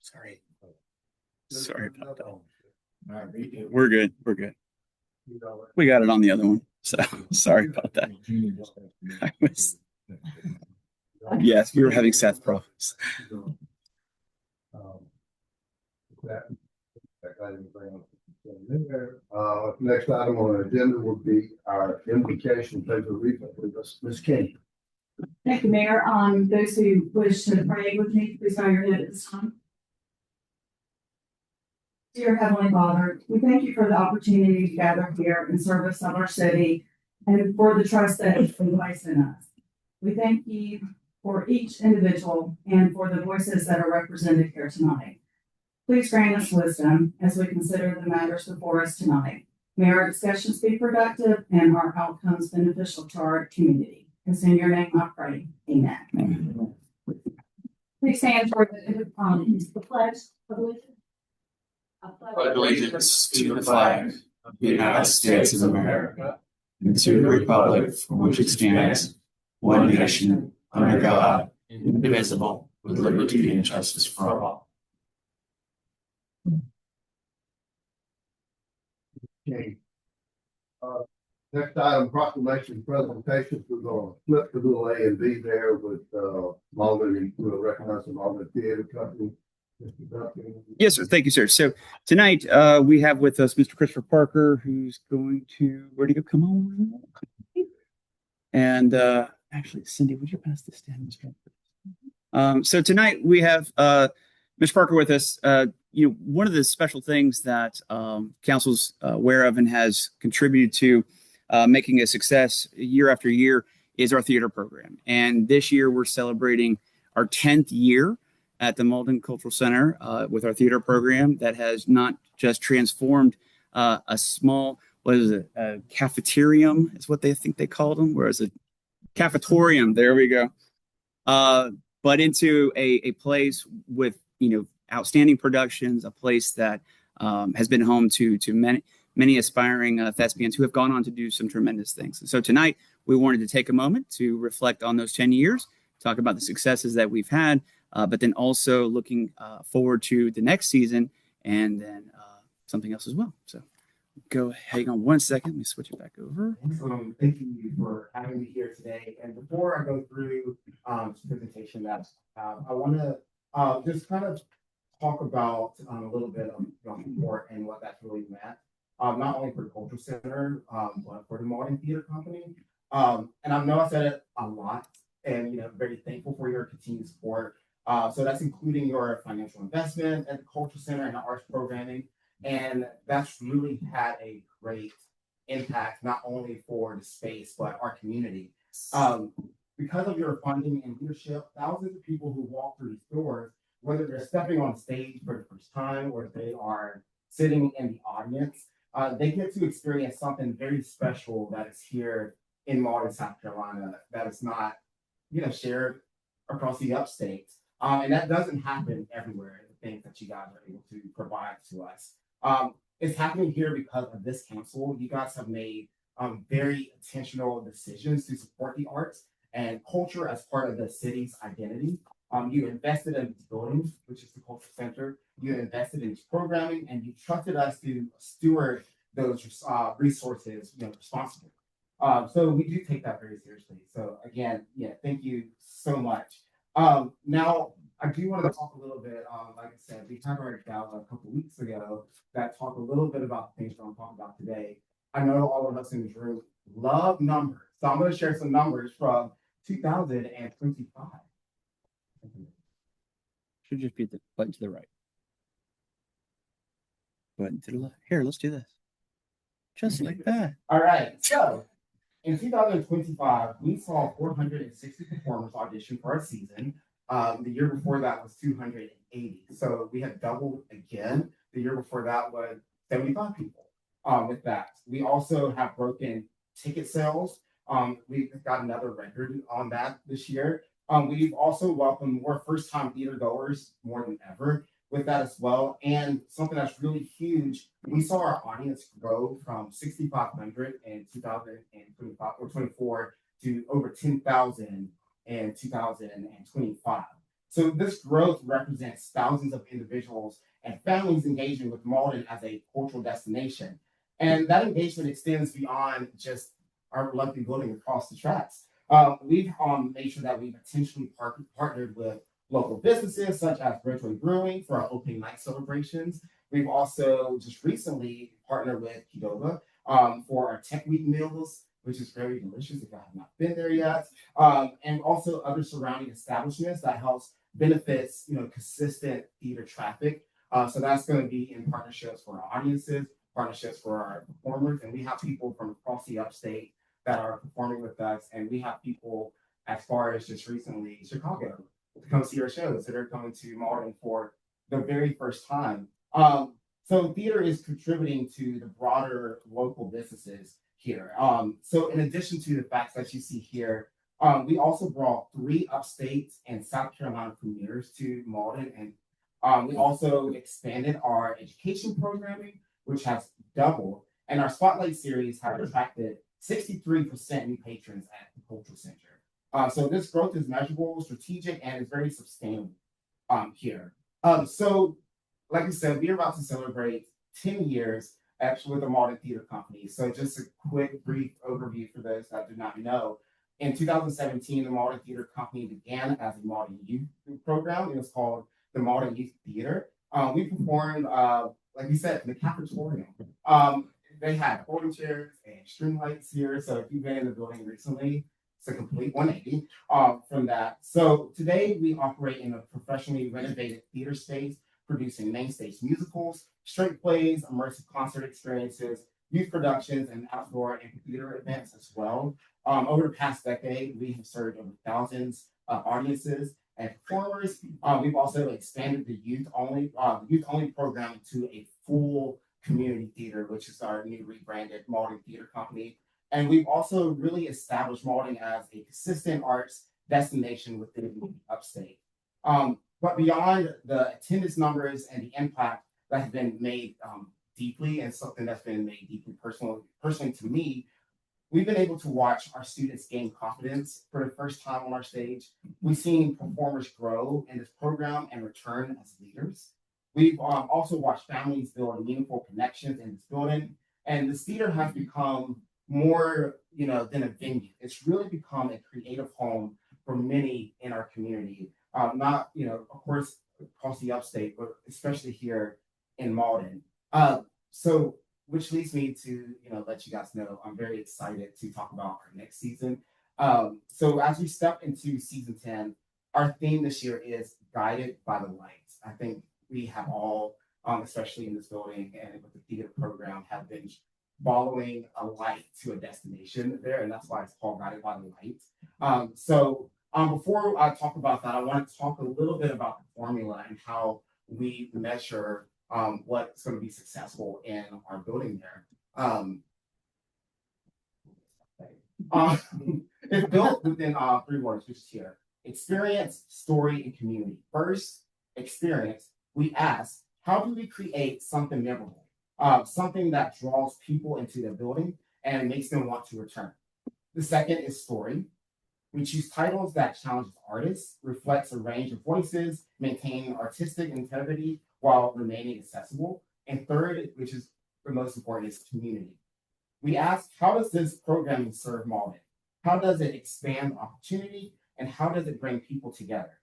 Sorry. Sorry about that. We're good. We're good. We got it on the other one. So sorry about that. Yes, we were having Seth problems. Next item on the agenda would be our invocation paper reading with Ms. King. Thank you, Mayor. Those who wish to pray with me, please bow your head at this time. Dear Heavenly Father, we thank you for the opportunity to gather here in service of our city and for the trust that you place in us. We thank you for each individual and for the voices that are represented here tonight. Please grant us wisdom as we consider the matters before us tonight. May our discussions be productive and our outcomes beneficial to our community. It's in your name I pray. Amen. Amen. Please stand for the pledge of allegiance. Pledge allegiance to the flag of the United States of America and to the republic for which it stands, one nation, under God, indivisible, with liberty and justice for all. Okay. Next item, proclamation presentations. We're going to flip the little A and B there with Mauldin. We'll recognize the Mauldin Theater Company. Yes, sir. Thank you, sir. So tonight we have with us Mr. Christopher Parker, who's going to, where do you go? Come on. And actually, Cindy, would you pass this down? So tonight we have Mr. Parker with us. One of the special things that council's aware of and has contributed to making a success year after year is our theater program. And this year we're celebrating our 10th year at the Mauldin Cultural Center with our theater program that has not just transformed a small, a cafeterium is what they think they called them, whereas a cafetorium, there we go, but into a place with, outstanding productions, a place that has been home to many aspiring thespians who have gone on to do some tremendous things. And so tonight we wanted to take a moment to reflect on those 10 years, talk about the successes that we've had, but then also looking forward to the next season and then something else as well. So hang on one second. Let me switch it back over. Thank you for having me here today. And before I go through this presentation that I want to just kind of talk about a little bit of support and what that's really meant, not only for the Cultural Center, but for the Mauldin Theater Company. And I know I said it a lot, and very thankful for your continued support. So that's including your financial investment at the Cultural Center and the arts programming. And that's really had a great impact, not only for the space, but our community. Because of your funding and leadership, thousands of people who walk through these doors, whether they're stepping on stage for the first time or they are sitting in the audience, they get to experience something very special that is here in Mauldin, South Carolina, that is not, shared across the upstate. And that doesn't happen everywhere, the things that you guys are able to provide to us. It's happening here because of this council. You guys have made very intentional decisions to support the arts and culture as part of the city's identity. You invested in these buildings, which is the Cultural Center. You invested in programming, and you trusted us to steward those resources responsibly. So we do take that very seriously. So again, thank you so much. Now, I do want to talk a little bit, like I said, we had our gala a couple weeks ago that talked a little bit about the things that I'm talking about today. I know all of us in this room love numbers. So I'm going to share some numbers from 2025. Should just be the button to the right. Button to the left. Here, let's do this. Just like that. All right. So in 2025, we saw 460 performers audition for our season. The year before that was 280. So we have doubled again. The year before that was 75 people with that. We also have broken ticket sales. We've got another record on that this year. We've also welcomed more first-time theater goers more than ever with that as well. And something that's really huge, we saw our audience grow from 6,500 in 2025 or 24 to over 10,000 in 2025. So this growth represents thousands of individuals and families engaging with Mauldin as a cultural destination. And that engagement extends beyond just our lovely building across the tracks. We've made sure that we've intentionally partnered with local businesses such as Redwood Brewing for our opening night celebrations. We've also just recently partnered with Qdoba for our Tech Week meals, which is very delicious if you have not been there yet. And also other surrounding establishments that helps benefits, consistent theater traffic. So that's going to be in partnerships for our audiences, partnerships for our performers, and we have people from across the upstate that are performing with us, and we have people as far as just recently Chicago to come see our shows that are coming to Mauldin for the very first time. So theater is contributing to the broader local businesses here. So in addition to the facts that you see here, we also brought 3 upstate and South Carolina premieres to Mauldin, and we also expanded our education programming, which has doubled, and our Spotlight series have attracted 63% new patrons at the Cultural Center. So this growth is measurable, strategic, and is very sustainable here. So like I said, we're about to celebrate 10 years actually with the Mauldin Theater Company. So just a quick, brief overview for those that do not know. In 2017, the Mauldin Theater Company began as a Mauldin Youth program. It was called the Mauldin Youth Theater. We performed, like you said, in the cafeteria. They had folding chairs and string lights here. So if you've been in the building recently, it's a complete 180 from that. So today we operate in a professionally renovated theater space, producing main stage musicals, straight plays, immersive concert experiences, youth productions, and outdoor amphitheater events as well. Over the past decade, we have served over thousands of audiences and performers. We've also expanded the youth only program to a full community theater, which is our new rebranded Mauldin Theater Company. And we've also really established Mauldin as a consistent arts destination within the upstate. But beyond the attendance numbers and the impact that has been made deeply, and something that's been made deeply personally to me, we've been able to watch our students gain confidence for the first time on our stage. We've seen performers grow in this program and return as leaders. We've also watched families build meaningful connections in this building, and this theater has become more, than a venue. It's really become a creative home for many in our community. Not, of course, across the upstate, but especially here in Mauldin. So, which leads me to, let you guys know, I'm very excited to talk about our next season. So as we step into season 10, our theme this year is Guided by the Light. I think we have all, especially in this building and with the theater program, have been following a light to a destination there, and that's why it's called Guided by the Light. Before I talk about that, I want to talk a little bit about the formula and how we measure what's going to be successful in our building there. It's built within 3 words, which is here: experience, story, and community. First, experience. We ask, how do we create something memorable? Something that draws people into the building and makes them want to return. The second is story. We choose titles that challenge artists, reflects a range of voices, maintain artistic integrity while remaining accessible. And third, which is the most important, is community. We ask, how does this programming serve Mauldin? How does it expand opportunity? And how does it bring people together?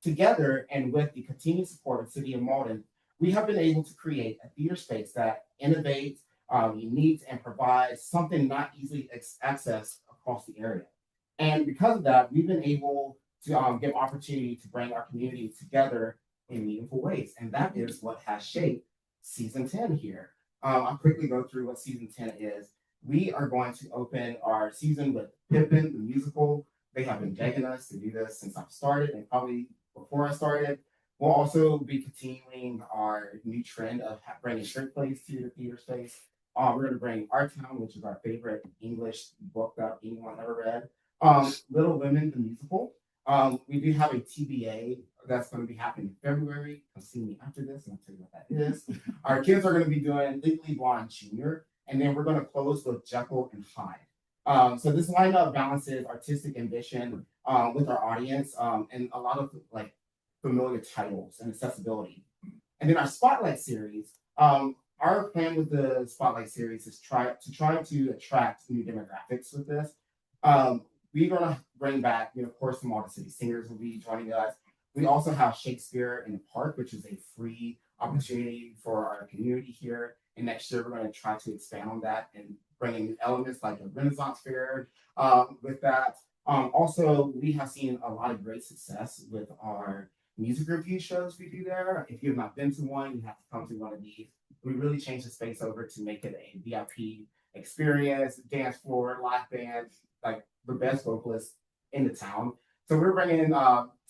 Together, and with the continued support of the City of Mauldin, we have been able to create a theater space that innovates, unique, and provides something not easily accessed across the area. And because of that, we've been able to give opportunity to bring our community together in meaningful ways. And that is what has shaped season 10 here. I'll quickly go through what season 10 is. We are going to open our season with Pippin, the musical. They have been begging us to do this since I've started, and probably before I started. We'll also be continuing our new trend of bringing straight plays to the theater space. We're going to bring Our Town, which is our favorite English book that anyone ever read. Little Women, the musical. We do have a TBA that's going to be happening in February. Come see me after this, and I'll tell you what that is. Our kids are going to be doing Legally Blonde Jr., and then we're going to close with Jekyll and Hyde. So this lineup balances artistic ambition with our audience, and a lot of familiar titles and accessibility. And then our Spotlight series, our plan with the Spotlight series is try to attract new demographics with this. We're gonna bring back, of course, some Mauldin City singers will be joining us. We also have Shakespeare in the Park, which is a free opportunity for our community here. And next year, we're going to try to expand on that and bring in new elements like a Renaissance fair with that. Also, we have seen a lot of great success with our music review shows we do there. If you have not been to one, you have to come to one of these. We really changed the space over to make it a VIP experience, dance floor, live band, like the best vocalists in the town. So we're bringing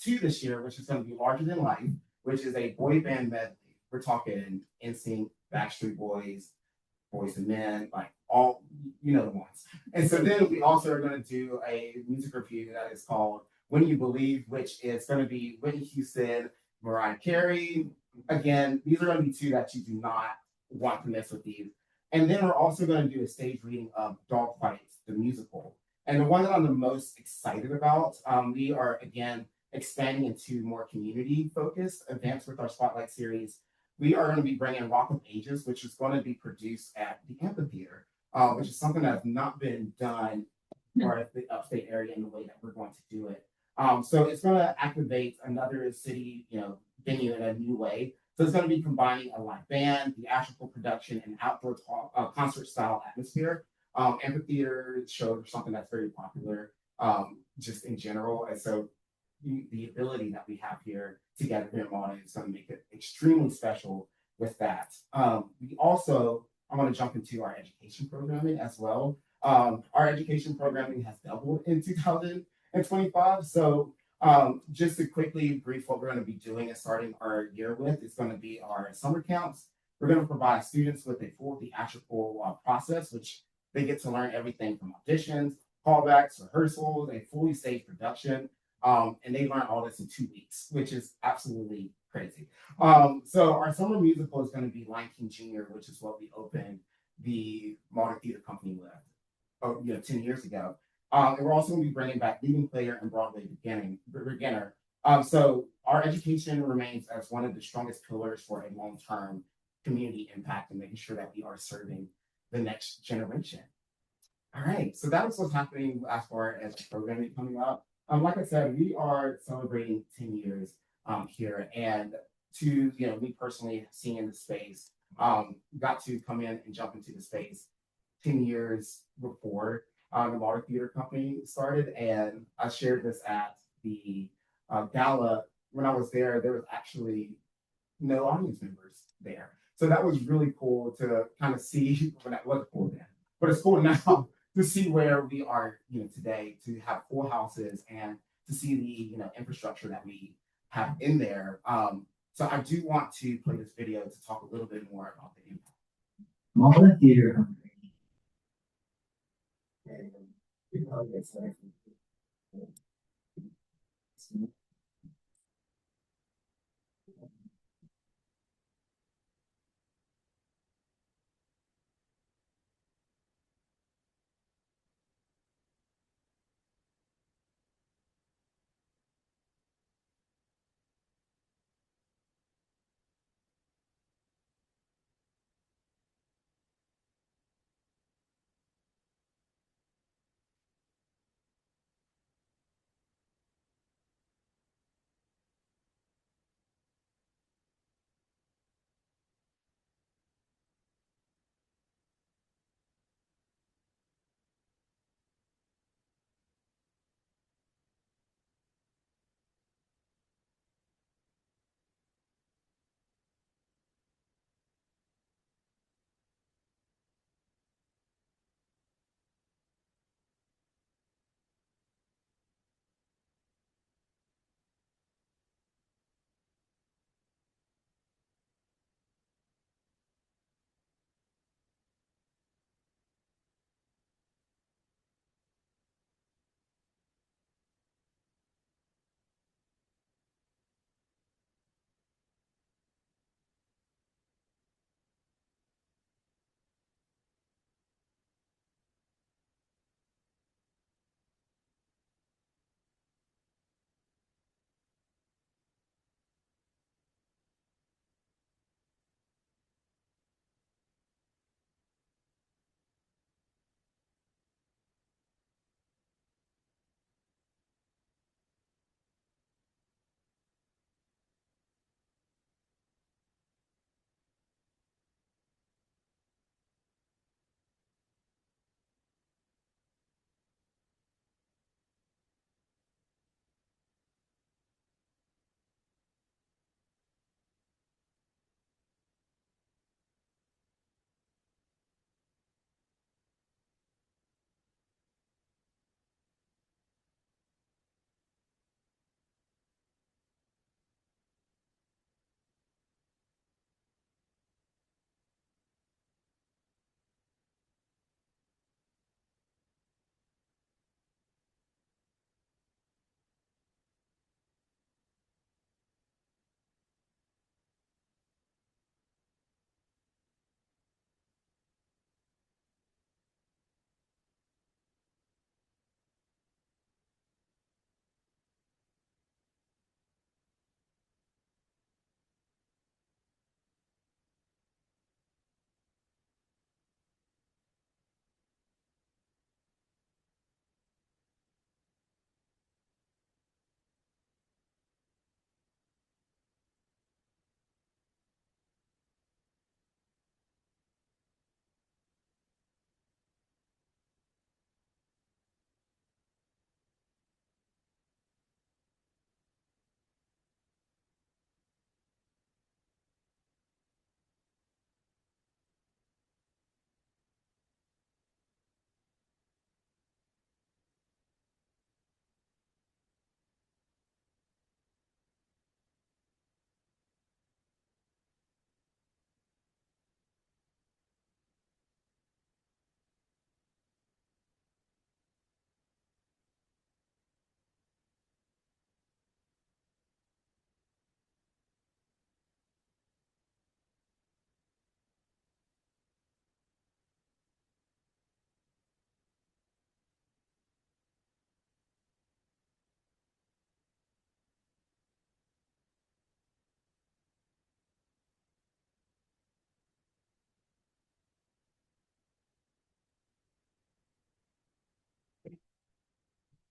two this year, which is going to be Larger Than Life, which is a boy band medley. We're talking NSYNC, Backstreet Boys, Boys and Men, like all, the ones. And so then we also are going to do a music review that is called When You Believe, which is going to be Whitney Houston, Mariah Carey. Again, these are going to be two that you do not want to miss with these. And then we're also going to do a stage reading of Dog Fights, the musical. And the one that I'm the most excited about, we are, again, expanding into more community-focused events with our Spotlight series. We are going to be bringing Rock of Ages, which is going to be produced at the amphitheater, which is something that has not been done or at the upstate area in the way that we're going to do it. So it's going to activate another city, venue in a new way. So it's going to be combining a live band, theatrical production, and outdoor concert style atmosphere. Amphitheater shows are something that's very popular just in general. And so the ability that we have here together here in Mauldin is going to make it extremely special with that. We also, I want to jump into our education programming as well. Our education programming has doubled in 2025. So just to quickly brief what we're going to be doing and starting our year with, it's going to be our summer camps. We're going to provide students with a full theatrical process, which they get to learn everything from auditions, callbacks, rehearsals, a fully staged production. And they learn all this in 2 weeks, which is absolutely crazy. So our summer musical is going to be Lion King Jr., which is what we opened the Mauldin Theater Company with, 10 years ago. And we're also going to be bringing back Leading Player and Broadway Beginner. So our education remains as one of the strongest pillars for a long-term community impact and making sure that we are serving the next generation. All right, so that was what's happening as far as the programming coming up. Like I said, we are celebrating 10 years here, and to me personally, seeing in the space, got to come in and jump into the space 10 years before the Mauldin Theater Company started, and I shared this at the gala. When I was there was actually no audience members there, so that was really cool to kind of see. When that was cool then, but it's cool now to see where we are, today, to have full houses and to see the, infrastructure that we have in there. So I do want to play this video to talk a little bit more about the impact. Mauldin Theater Company.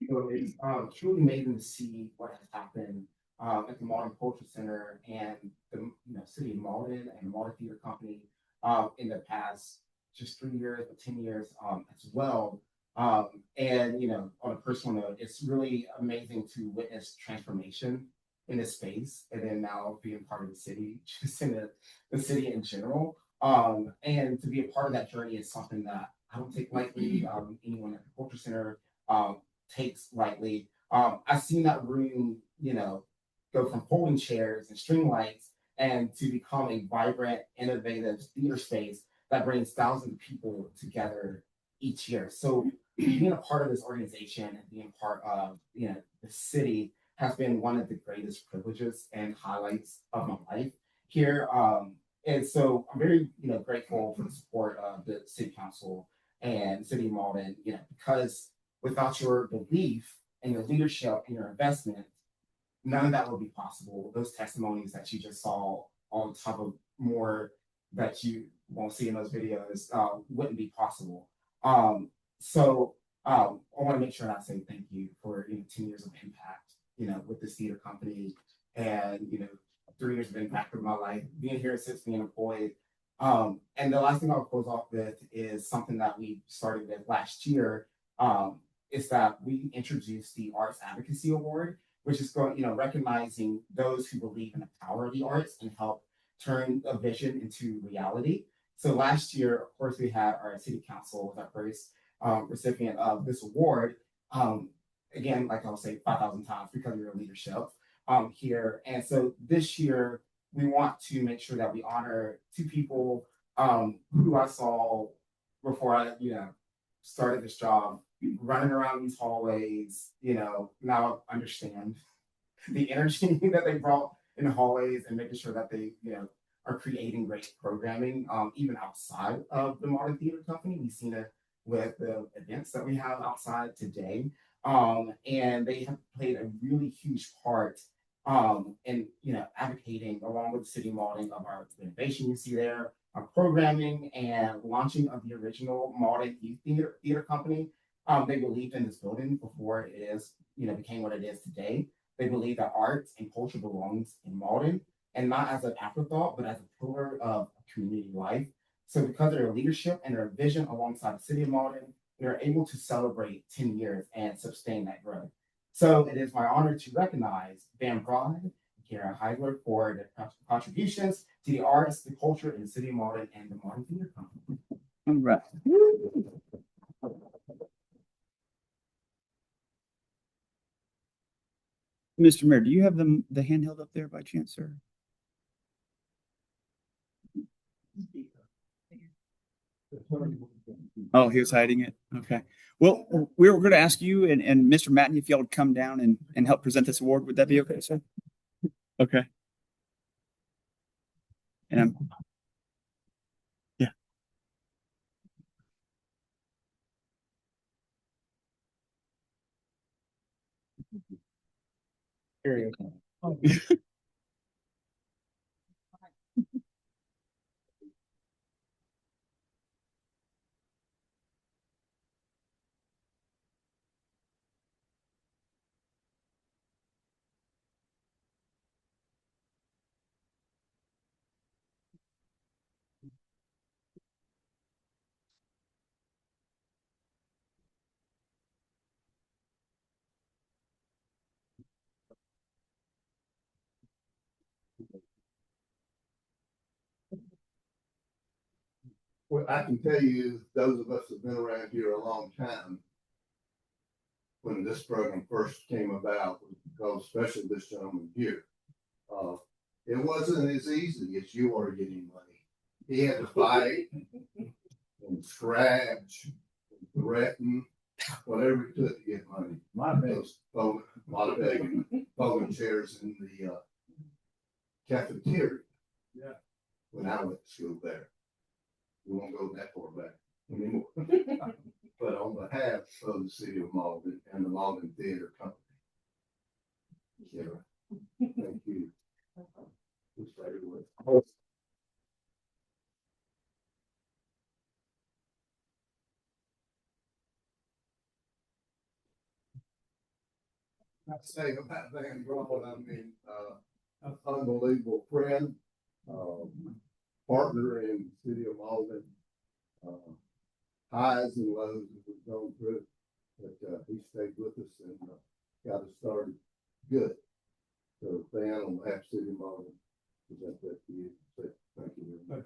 So it's truly amazing to see what has happened at the Mauldin Culture Center and the city of Mauldin and the Mauldin Theater Company in the past just 3 years or 10 years as well. And on a personal note, it's really amazing to witness transformation in this space, and then now being part of the city, just in the city in general. And to be a part of that journey is something that I don't take lightly. Anyone at the Culture Center takes lightly. I've seen that room, go from folding chairs and string lights and to become a vibrant, innovative theater space that brings thousands of people together each year. So being a part of this organization and being part of the city has been one of the greatest privileges and highlights of my life here. And so I'm very grateful for the support of the city council and City of Mauldin, because without your belief and your leadership and your investment, none of that would be possible. Those testimonies that you just saw on top of more that you won't see in those videos wouldn't be possible. So I want to make sure that I say thank you for 10 years of impact, with this theater company, and 3 years of impact of my life, being here since being employed. And the last thing I'll close off with is something that we started with last year. Is that we introduced the Arts Advocacy Award, which is going, recognizing those who believe in the power of the arts and help turn a vision into reality. So last year, of course, we had our city council was our first recipient of this award. Again, like I'll say 5,000 times because of your leadership here. And so this year, we want to make sure that we honor two people who I saw before I, started this job, running around these hallways. Now I understand the energy that they brought in the hallways and making sure that they, are creating great programming, even outside of the Mauldin Theater Company. We've seen it with the events that we have outside today. And they have played a really huge part in advocating along with the city of Mauldin of our innovation you see there, our programming and launching of the original Mauldin Youth Theater Company. They believed in this building before it is, became what it is today. They believe that arts and culture belongs in Mauldin, and not as an afterthought, but as a pillar of community life. So because of their leadership and their vision alongside the city of Mauldin, they're able to celebrate 10 years and sustain that growth. So it is my honor to recognize Van Pride and Karen Heidler for their contributions to the arts, the culture in the city of Mauldin and the Mauldin Theater Company. All right. Mr. Mayor, do you have the handheld up there by chance, sir? Oh, he was hiding it. Okay. Well, we were going to ask you and Mr. Matney if y'all would come down and help present this award. Would that be okay, sir? Okay. And yeah. Here you go. Well, I can tell you, those of us that have been around here a long time, when this program first came about, because especially this gentleman here, it wasn't as easy as you are getting money. He had to fight and scratch, and threaten, whatever he could to get money. Those a lot of begging, folding chairs in the cafeteria. Yeah. When I went to school there. We won't go that far back anymore. But on behalf of the city of Mauldin and the Mauldin Theater Company. Yeah. Thank you. Just right away. say about Van Braun, I mean, an unbelievable friend, partner in the city of Mauldin. Highs and lows that we've gone through, but he stayed with us and got us started good. So, Van, on behalf of City of Mauldin, present that to you. Say thank you very much.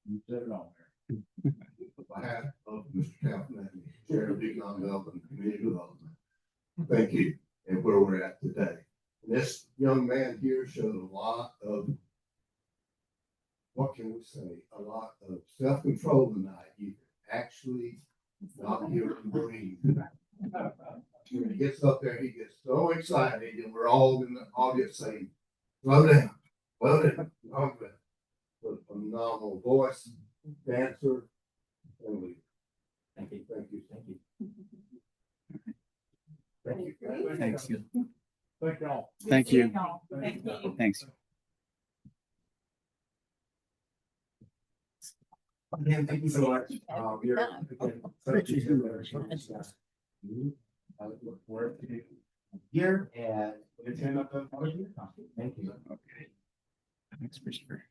You said it on there. On behalf of Mr. Kaufman, Chair of Economic Development and Community Development, thank you, and where we're at today. This young man here showed a lot of, what can we say, a lot of self-control tonight. You can actually not hear him breathe. When he gets up there, he gets so excited, and we're all in the audience saying, slow down, slow down, calm down. With a phenomenal voice, dancer, and leader. Thank you. Thank you. Thank you. Thank you. Thanks. Thank y'all. Thank you. Thank you. Thanks. Again, thank you so much. We are look forward to here and we'll turn up the public hearing. Thank you. Okay. Thanks, Christopher.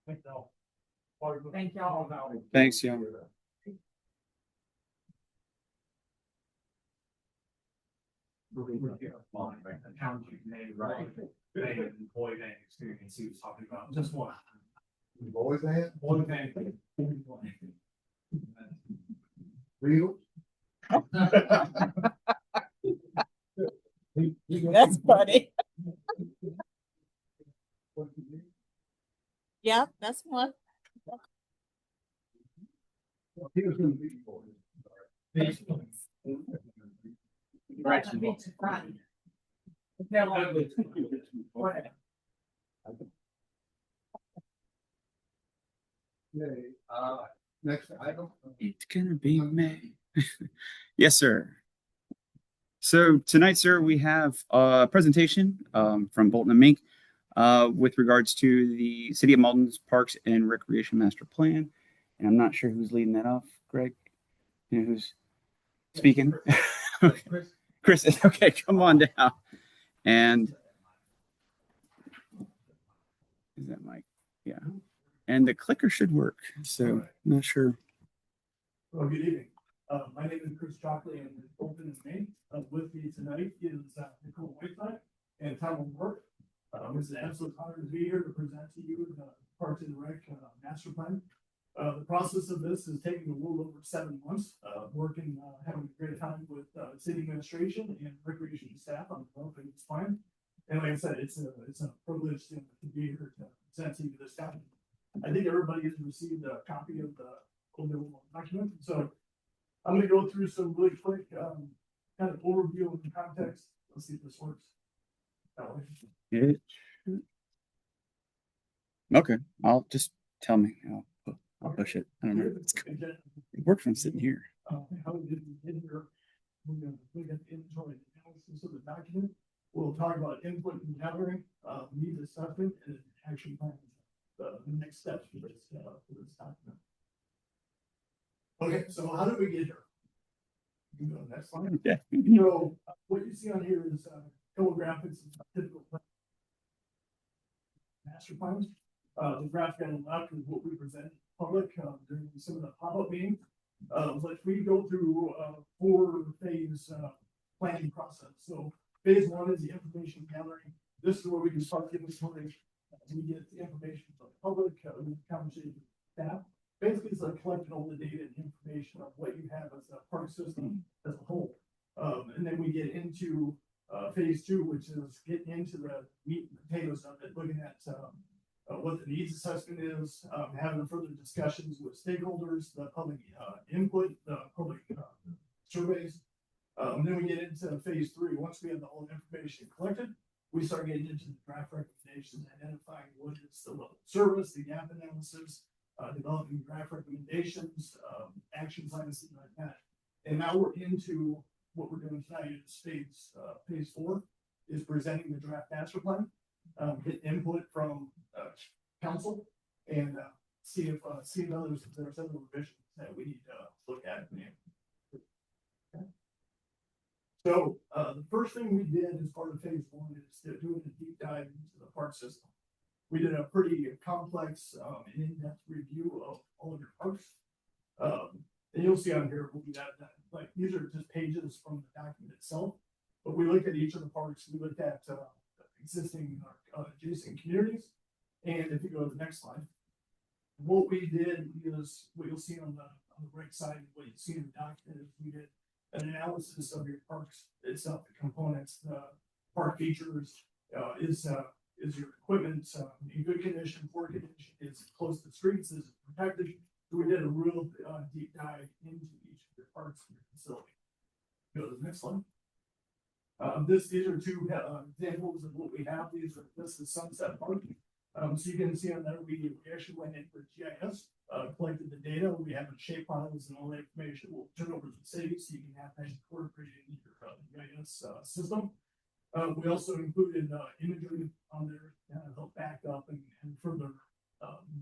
Thank y'all. Thanks, young. Employee bank experience he was talking about, just one. Boys, man, One bank. real. That's funny. Yeah, that's one. Here's gonna be for you. Okay, next item. It's gonna be May. Yes, sir. So tonight, sir, we have a presentation from Bolton and Mink with regards to the City of Mauldin's Parks and Recreation Master Plan. And I'm not sure who's leading that off, Greg. You know who's speaking? Chris is okay. Come on down. And is that Mike? Yeah. And the clicker should work. So I'm not sure. Well, good evening. My name is Chris Chalkley and Bolton and Maine. With me tonight is Nicole Whiteside and Tom Work. It's an absolute honor to be here to present to you the Parks and Rec Master Plan. The process of this is taking a little over 7 months, working, having a great time with city administration and recreation staff on developing this plan. And like I said, it's a privilege to be here to present to you this document. I think everybody has received a copy of the overall document. So I'm going to go through some really quick kind of overview of the context. Let's see if this works. It should. Okay. I'll just tell me. I'll push it. I don't know. It worked from sitting here. How we did in here. We're going to look at the inventory analysis of the document. We'll talk about input and gathering, needs assessment, and action plans. The next steps for this document. Okay, so how did we get here? You can go next slide. Yeah. So what you see on here is graphics of typical master plans. The graphic on the left is what we present to the public during some of the pop-up meetings. But we go through 4-phase planning process. So phase 1 is the information gathering. This is where we can start getting started. We get the information from the public, conversation with staff. Basically, it's like collecting all the data and information of what you have as a park system as a whole. And then we get into phase 2, which is getting into the meat and potatoes of it, looking at what the needs assessment is, having further discussions with stakeholders, the public input, the public surveys. Then we get into phase 3. Once we have the whole information collected, we start getting into the draft recommendations, identifying what is the level of service, the gap analysis, developing draft recommendations, action plans, things like that. And now we're into what we're doing tonight is phase 4 is presenting the draft master plan, get input from council, and see if others, if there's other revisions that we need to look at. Okay. So the first thing we did as part of phase one is doing a deep dive into the park system. We did a pretty complex and in-depth review of all of your parks. And you'll see on here, we'll do that, like, these are just pages from the document itself. But we looked at each of the parks, we looked at existing adjacent communities. And if you go to the next slide, what we did is what you'll see on the right side, what you see in the document is we did an analysis of your parks itself, the components, the park features, is your equipment in good condition, poor condition, is close to the streets, is it protected? So we did a real deep dive into each of your parks in your facility. Go to the next slide. These are two examples of what we have. This is Sunset Park. So you can see on there, we actually went in for GIS, collected the data. We have the shape files and all the information. We'll turn over to the city so you can have that incorporated in your GIS system. We also included imagery on there to help back up and further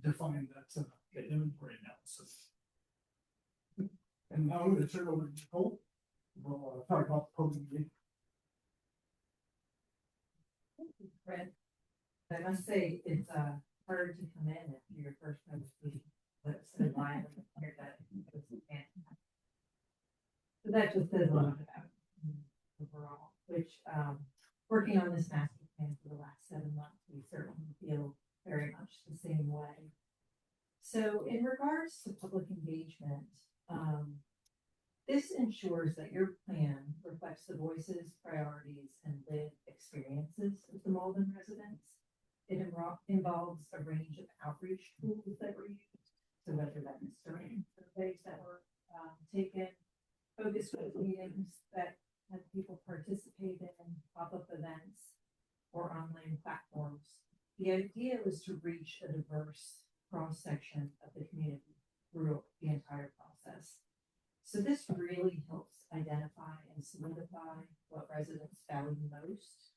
define that the inventory analysis. And now I'm going to turn over to Nicole. We'll talk about the closing meeting. Thank you, Fred. I must say, it's hard to come in after your first presentation, but it's so live and hear that. So that just says a lot about overall, which working on this master plan for the last 7 months, we certainly feel very much the same way. So in regards to public engagement, this ensures that your plan reflects the voices, priorities, and lived experiences of the Mauldin residents. It involves a range of outreach tools that were used, so whether that is during surveys that were taken, focus group meetings that had people participate in, pop-up events, or online platforms. The idea was to reach a diverse cross-section of the community through the entire process. So this really helps identify and solidify what residents value most.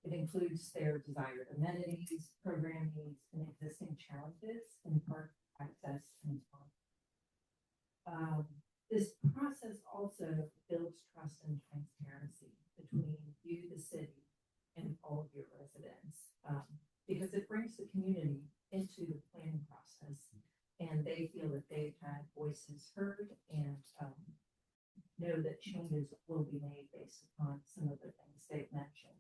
It includes their desired amenities, program needs, and existing challenges in park access and time. This process also builds trust and transparency between you, the city, and all of your residents, because it brings the community into the planning process, and they feel that they've had voices heard and know that changes will be made based upon some of the things they've mentioned.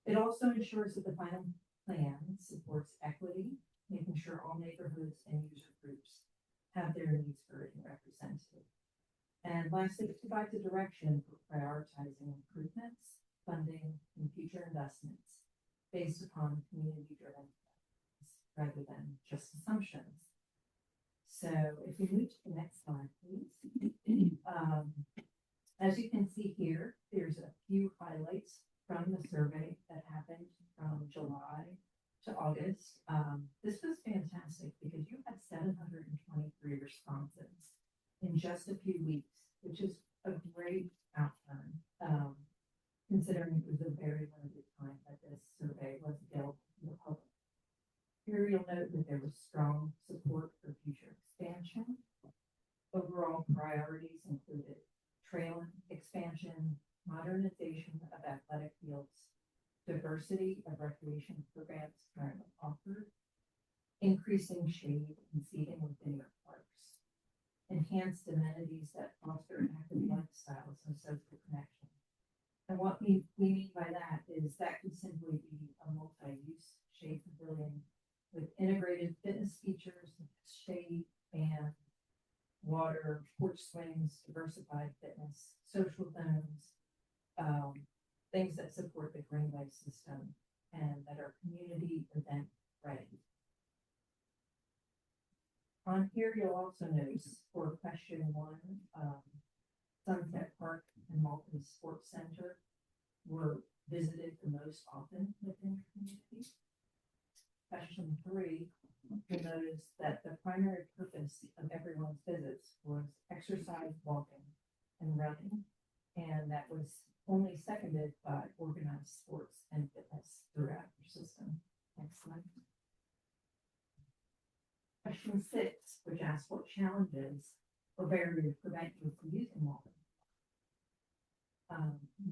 It also ensures that the final plan supports equity, making sure all neighborhoods and user groups have their needs heard and represented. And lastly, it provides a direction for prioritizing improvements, funding, and future investments based upon community-driven plans rather than just assumptions. So if we move to the next slide, please. As you can see here, there's a few highlights from the survey that happened from July to August. This was fantastic because you had 723 responses in just a few weeks, which is a great outcome, considering it was a very limited time that this survey was available to the public. Here you'll note that there was strong support for future expansion. Overall priorities included trail expansion, modernization of athletic fields, diversity of recreation programs currently offered, increasing shade and seating within your parks, enhanced amenities that foster active lifestyles and social connection. And what we mean by that is that could simply be a multi-use shade pavilion with integrated fitness features, shade, and water, porch swings, diversified fitness, social zones, things that support the greenway system and that are community event ready. On here, you'll also notice for question 1, Sunset Park and Mauldin Sports Center were visited the most often within your community. Question 3, you'll notice that the primary purpose of everyone's visits was exercise, walking, and running, and that was only seconded by organized sports and fitness throughout your system. Next slide. Question 6, which asks what challenges or barriers prevent you from using Mauldin?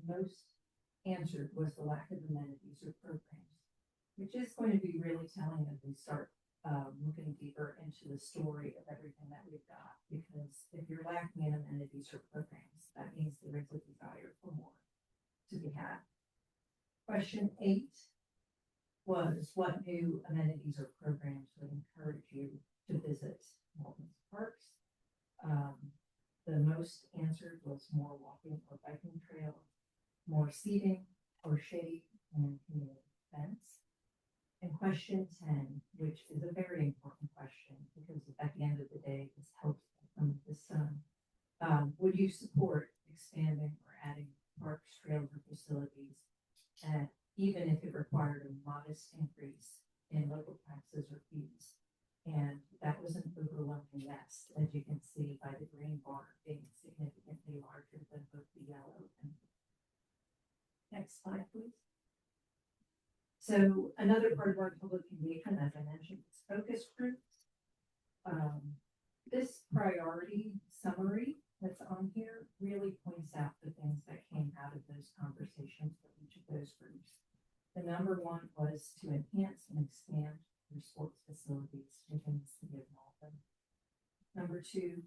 Most answered was the lack of amenities or programs, which is going to be really telling as we start looking deeper into the story of everything that we've got. Because if you're lacking in amenities or programs, that means there is a desire for more to be had. Question 8 was what new amenities or programs would encourage you to visit Mauldin's parks? The most answered was more walking or biking trails, more seating or shade and community events. And question 10, which is a very important question because at the end of the day, this helps from the sun. Would you support expanding or adding parks, trails, or facilities, even if it required a modest increase in local taxes or fees? And that was an overwhelming yes, as you can see by the green bar being significantly larger than both the yellow and next slide, please. So another part of our public engagement, as I mentioned, is focus groups. This priority summary that's on here really points out the things that came out of those conversations for each of those groups. The number one was to enhance and expand your sports facilities within the city of Mauldin. Number 2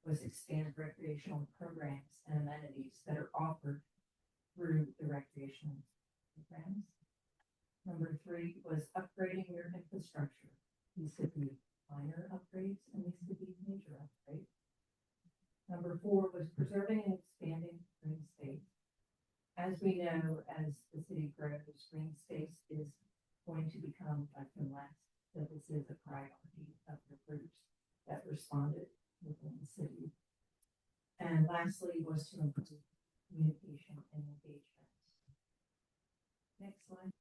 was expand recreational programs and amenities that are offered through the recreational programs. Number 3 was upgrading your infrastructure. These could be minor upgrades and these could be major upgrades. Number 4 was preserving and expanding green space. As we know, as the city grows, green space is going to become less and less. So this is a priority of the groups that responded within the city. And lastly was to improve communication and engagement. Next slide.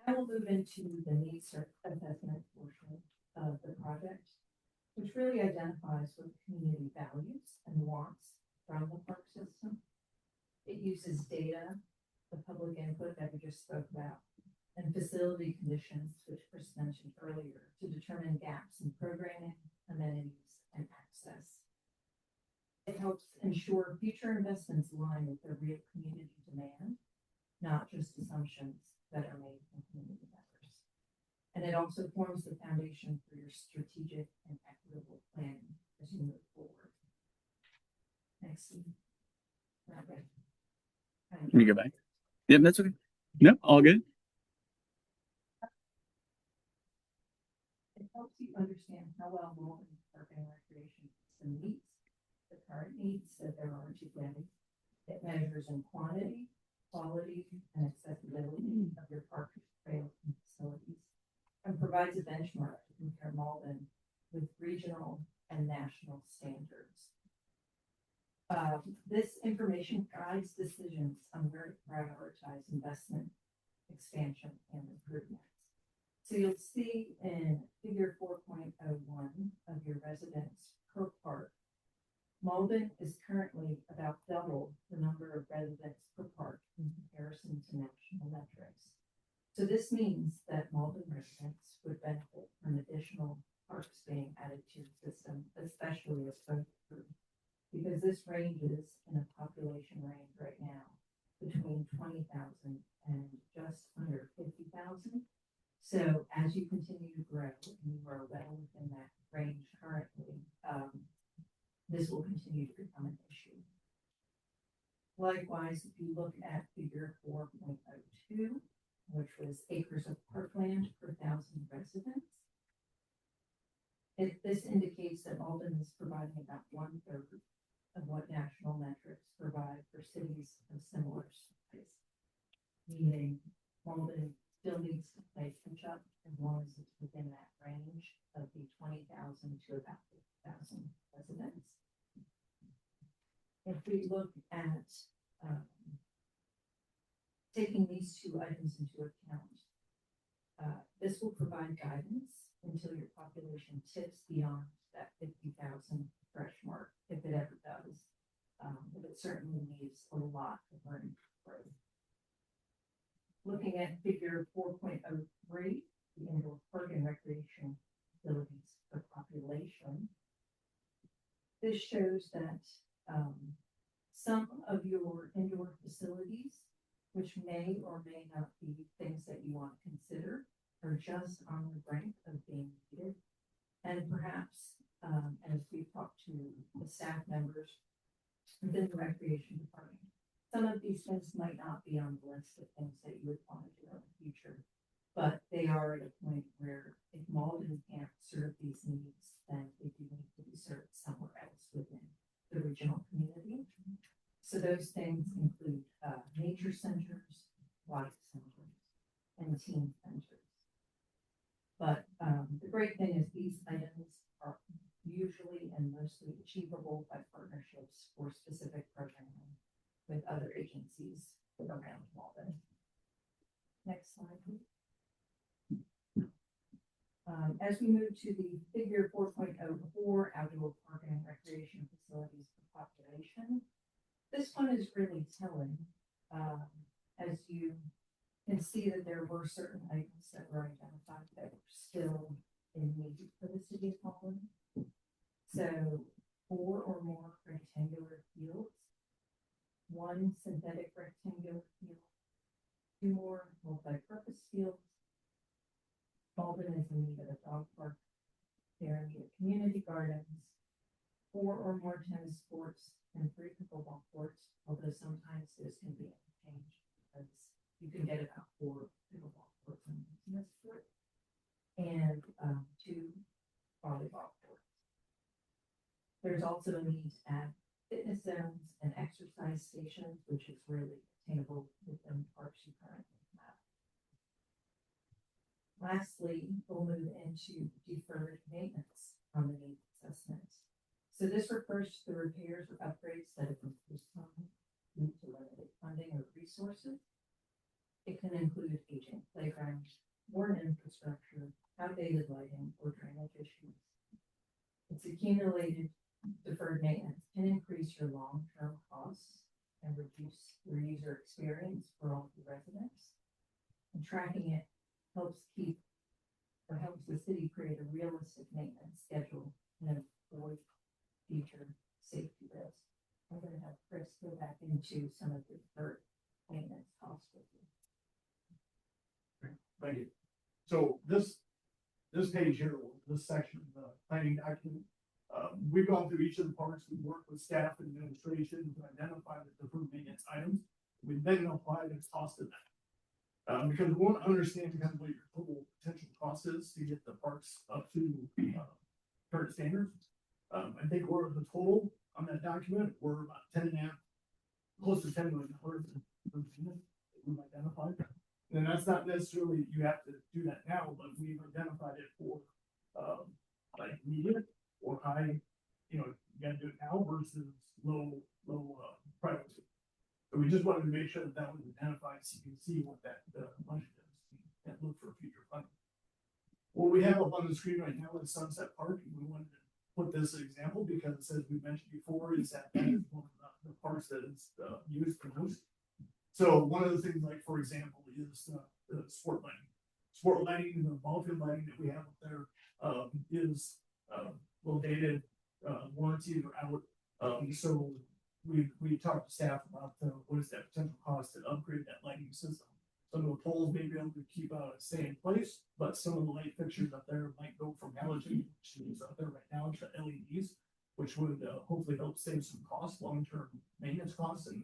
Now we'll move into the needs assessment portion of the project, which really identifies what the community values and wants from the park system. It uses data, the public input that we just spoke about, and facility conditions, which Chris mentioned earlier, to determine gaps in programming, amenities, and access. It helps ensure future investments align with the real community demand, not just assumptions that are made from community members. And it also forms the foundation for your strategic and equitable planning as you move forward. Next. Can you go back? Yep, that's okay. Nope, all good. It helps you understand how well Mauldin's park and recreation system meets the current needs that there are today. It measures in quantity, quality, and accessibility of your park, trails, and facilities, and provides a benchmark to compare Mauldin with regional and national standards. This information guides decisions on where to prioritize investment, expansion, and improvements. So you'll see in figure 4.01 of your residents per park, Mauldin is currently about double the number of residents per park in comparison to national metrics. So this means that Mauldin residents would benefit from additional parks being added to the system, especially as focus group, because this ranges in a population range right now between 20,000 and just under 50,000. So as you continue to grow and you are well within that range currently, this will continue to become an issue. Likewise, if you look at figure 4.02, which was acres of parkland per 1,000 residents, this indicates that Mauldin is providing about 1/3 of what national metrics provide for cities of similar size, meaning Mauldin still needs to play catch up as long as it's within that range of the 20,000 to about 50,000 residents. If we look at taking these two items into account, this will provide guidance until your population tips beyond that 50,000 fresh mark, if it ever does. But it certainly needs a lot of room for growth. Looking at figure 4.03, the indoor park and recreation facilities per population. This shows that, some of your indoor facilities, which may or may not be things that you want to consider, are just on the brink of being needed. And perhaps, as we've talked to the staff members within the recreation department, some of these things might not be on the list of things that you would want to do in the future. But they are at a point where if Mauldin can't serve these needs, then they do need to be served somewhere else within the regional community. So those things include nature centers, life centers, and teen centers. But the great thing is these items are usually and mostly achievable by partnerships or specific programming with other agencies around Mauldin. Next slide, please. As we move to the figure 4.04, outdoor parking and recreation facilities per population, this one is really telling. As you can see that there were certain items that were identified that were still in need for the city of Mauldin. So 4 or more rectangular fields, 1 synthetic rectangular field, 2 more multi-purpose fields. Mauldin is in need of a dog park. They're in need of community gardens, 4 or more tennis courts, and 3 pickleball courts, although sometimes this can be interchanged because you can get about 4 pickleball courts on a tennis court, and 2 volleyball courts. There's also a need to add fitness zones and exercise stations, which is really attainable within parks you currently have. Lastly, we'll move into deferred maintenance on the needs assessment. So this refers to the repairs or upgrades that have been postponed due to limited funding or resources. It can include aging playgrounds, worn infrastructure, outdated lighting, or drainage issues. Its accumulated deferred maintenance can increase your long-term costs and reduce your user experience for all the residents. And tracking it helps the city create a realistic maintenance schedule and avoid future safety risks. I'm going to have Chris go back into some of the deferred maintenance costs with you. Thank you. So this page here, this section, the planning document, we've gone through each of the parts. We worked with staff and administration to identify the deferred maintenance items. We then applied the cost of that. Because we want to understand kind of what your total potential cost is to get the parks up to current standards. I think we're the total on that document, we're about 10.5, close to $10 million we've identified. And that's not necessarily you have to do that now, but we've identified it for like medium or high, you gotta do it now versus low priority. So we just wanted to make sure that was identified so you can see what that budget is and look for future funding. What we have up on the screen right now is Sunset Park, and we wanted to put this example because, as we mentioned before, is that is one of the parks that is used the most. So one of the things, like for example, is the sport lighting. Sport lighting, the ball field lighting that we have up there is well dated, warranties are out. So we talked to staff about what is that potential cost to upgrade that lighting system. Some of the poles may be able to stay in place, but some of the light fixtures up there might go from halogen, which is up there right now, to LEDs, which would hopefully help save some costs, long-term maintenance costs, and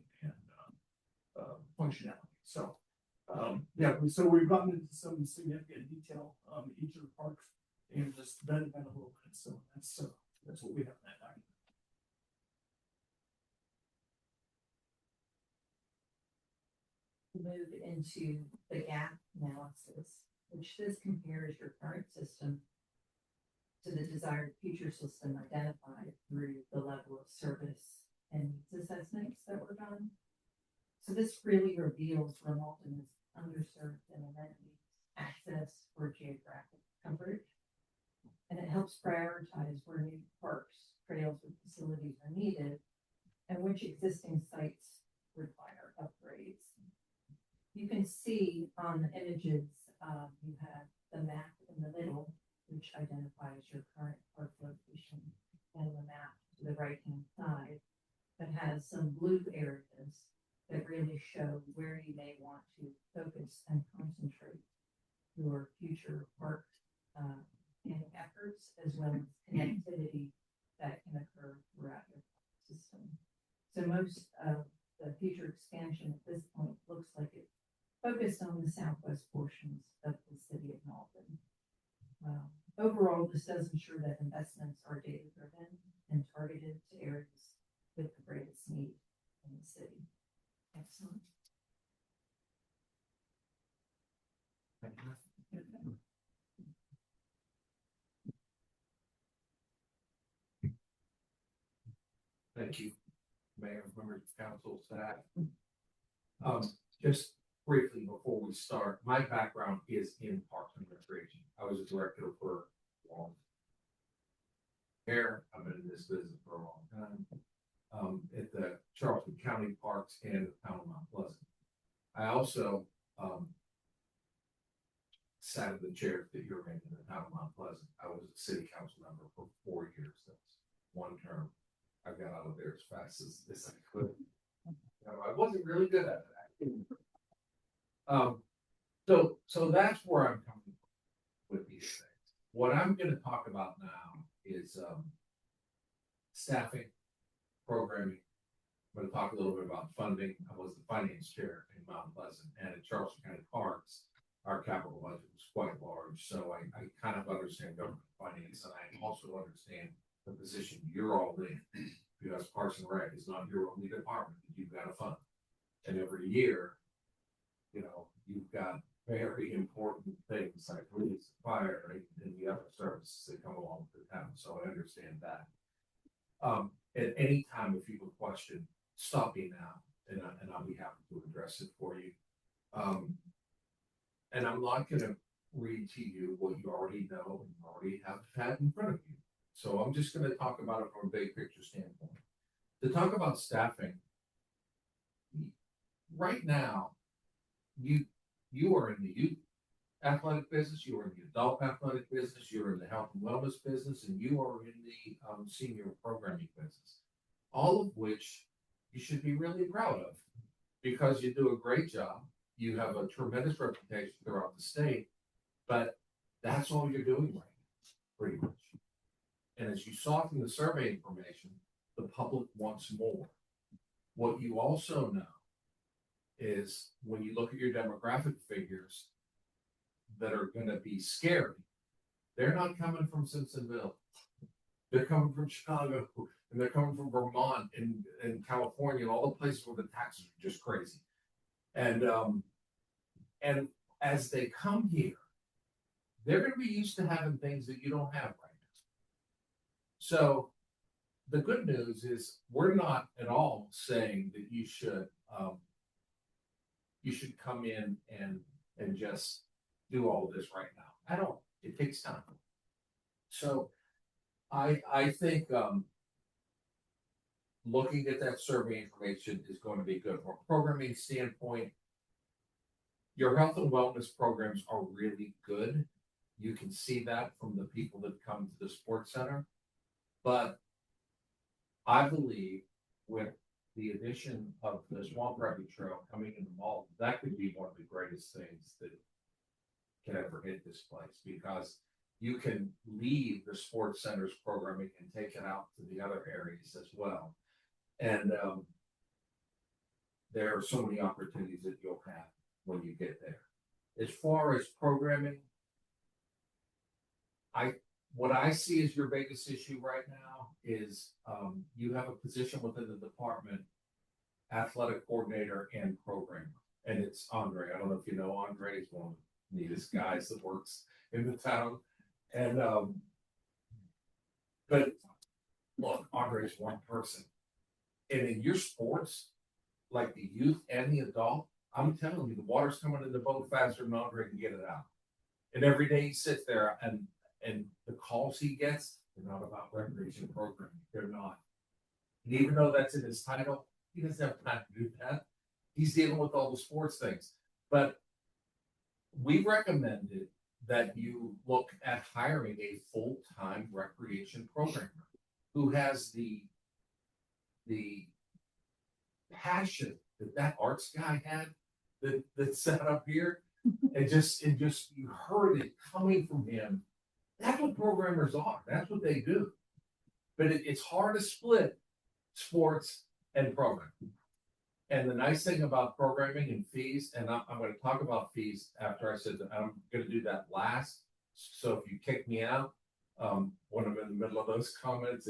functionality. So so we've gotten into some significant detail each of the parks and just vetted that a little bit. So that's what we have in that document. Move into the gap analysis, which this compares your current system to the desired future system identified through the level of service and needs assessments that were done. So this really reveals where Mauldin is underserved in amenities, access, or geographic coverage. And it helps prioritize where new parks, trails, or facilities are needed and which existing sites require upgrades. You can see on the images, you have the map in the middle, which identifies your current park location, and the map to the right-hand side that has some blue areas that really show where you may want to focus and concentrate your future park planning efforts, as well as connectivity that can occur throughout your park system. So most of the future expansion at this point looks like it focused on the southwest portions of the city of Mauldin. Overall, this does ensure that investments are data-driven and targeted to areas with the greatest need in the city. Excellent. Thank you, Mayor, members of council, staff. Just briefly before we start, my background is in Parks and Recreation. I was a director for a long time. I've been in this business for a long time. At the Charleston County Parks and the town of Mount Pleasant. I also sat in the chair that you're in the town of Mount Pleasant. I was a city council member for 4 years. That's one term. I got out of there as fast as I could. I wasn't really good at it. So that's where I'm coming from with these things. What I'm going to talk about now is staffing, programming. I'm going to talk a little bit about funding. I was the finance chair in Mount Pleasant, and at Charleston County Parks, our capital budget was quite large. So I kind of understand government finance, and I also understand the position you're all in, because Parks and Rec is not your only department that you've got to fund. And every year, you've got very important things like police, fire, and the other services that come along with the town. So I understand that. At any time, if you have a question, stop me now, and I'll be happy to address it for you. And I'm not going to read to you what you already know and already have had in front of you. So I'm just going to talk about it from a big picture standpoint. To talk about staffing, right now, you are in the youth athletic business, you are in the adult athletic business, you're in the health and wellness business, and you are in the senior programming business. All of which you should be really proud of, because you do a great job. You have a tremendous reputation throughout the state, but that's all you're doing right now, pretty much. And as you saw from the survey information, the public wants more. What you also know is when you look at your demographic figures that are going to be scary, they're not coming from Simpsonville. They're coming from Chicago, and they're coming from Vermont and California, and all the places where the taxes are just crazy. And as they come here, they're going to be used to having things that you don't have right now. So the good news is we're not at all saying that you should come in and just do all of this right now. I don't. It takes time. So I think looking at that survey information is going to be good. From a programming standpoint, your health and wellness programs are really good. You can see that from the people that come to the sports center. But I believe with the addition of the Swamp Rabbit Trail coming in the mall, that could be one of the greatest things that can ever hit this place, because you can leave the sports center's programming and take it out to the other areas as well. And there are so many opportunities that you'll have when you get there. As far as programming, what I see as your biggest issue right now is you have a position within the department, athletic coordinator and programmer, and it's Andre. I don't know if you know Andre. He's one of the neatest guys that works in the town. And but look, Andre is one person, and in your sports, like the youth and the adult, I'm telling you, the water's coming in the boat faster than Andre can get it out. And every day he sits there, and the calls he gets, they're not about recreation programming. They're not. And even though that's in his title, he doesn't have time to do that. He's dealing with all the sports things. But we recommended that you look at hiring a full-time recreation programmer who has the passion that that arts guy had that set up here. And just you heard it coming from him. That's what programmers are. That's what they do. But it's hard to split sports and programming. And the nice thing about programming and fees, and I'm going to talk about fees after I said that I'm going to do that last. So if you kick me out, when I'm in the middle of those comments,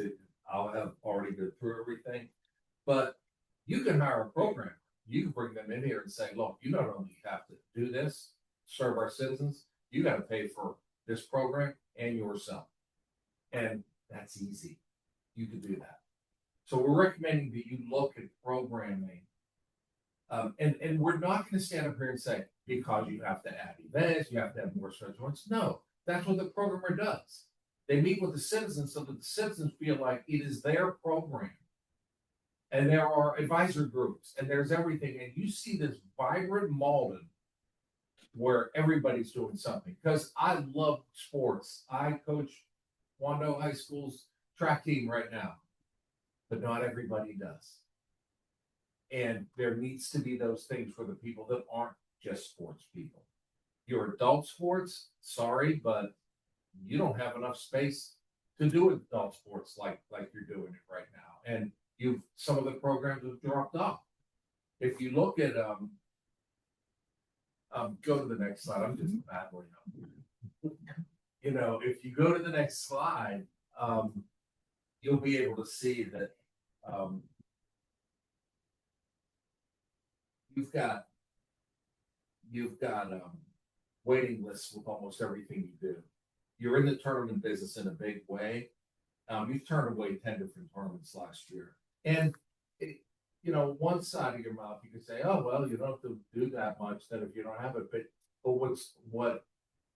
I'll have already been through everything. But you can hire a programmer. You can bring them in here and say, look, you not only have to do this, serve our citizens, you got to pay for this program and yourself. And that's easy. You can do that. So we're recommending that you look at programming. And we're not going to stand up here and say, because you have to add events, you have to have more special ones. No, that's what the programmer does. They meet with the citizens so that the citizens feel like it is their program. And there are advisory groups and there's everything. And you see this vibrant Mauldin where everybody's doing something. Because I love sports. I coach Wando High School's track team right now. But not everybody does. And there needs to be those things for the people that aren't just sports people. Your adult sports, sorry, but you don't have enough space to do adult sports like you're doing it right now. And some of the programs have dropped off. If you look at go to the next slide. I'm just a bad boy now. You know, if you go to the next slide, you'll be able to see that you've got waiting lists with almost everything you do. You're in the tournament business in a big way. You've turned away 10 different tournaments last year. And, one side of your mouth, you could say, oh, well, you don't have to do that much then if you don't have it. But what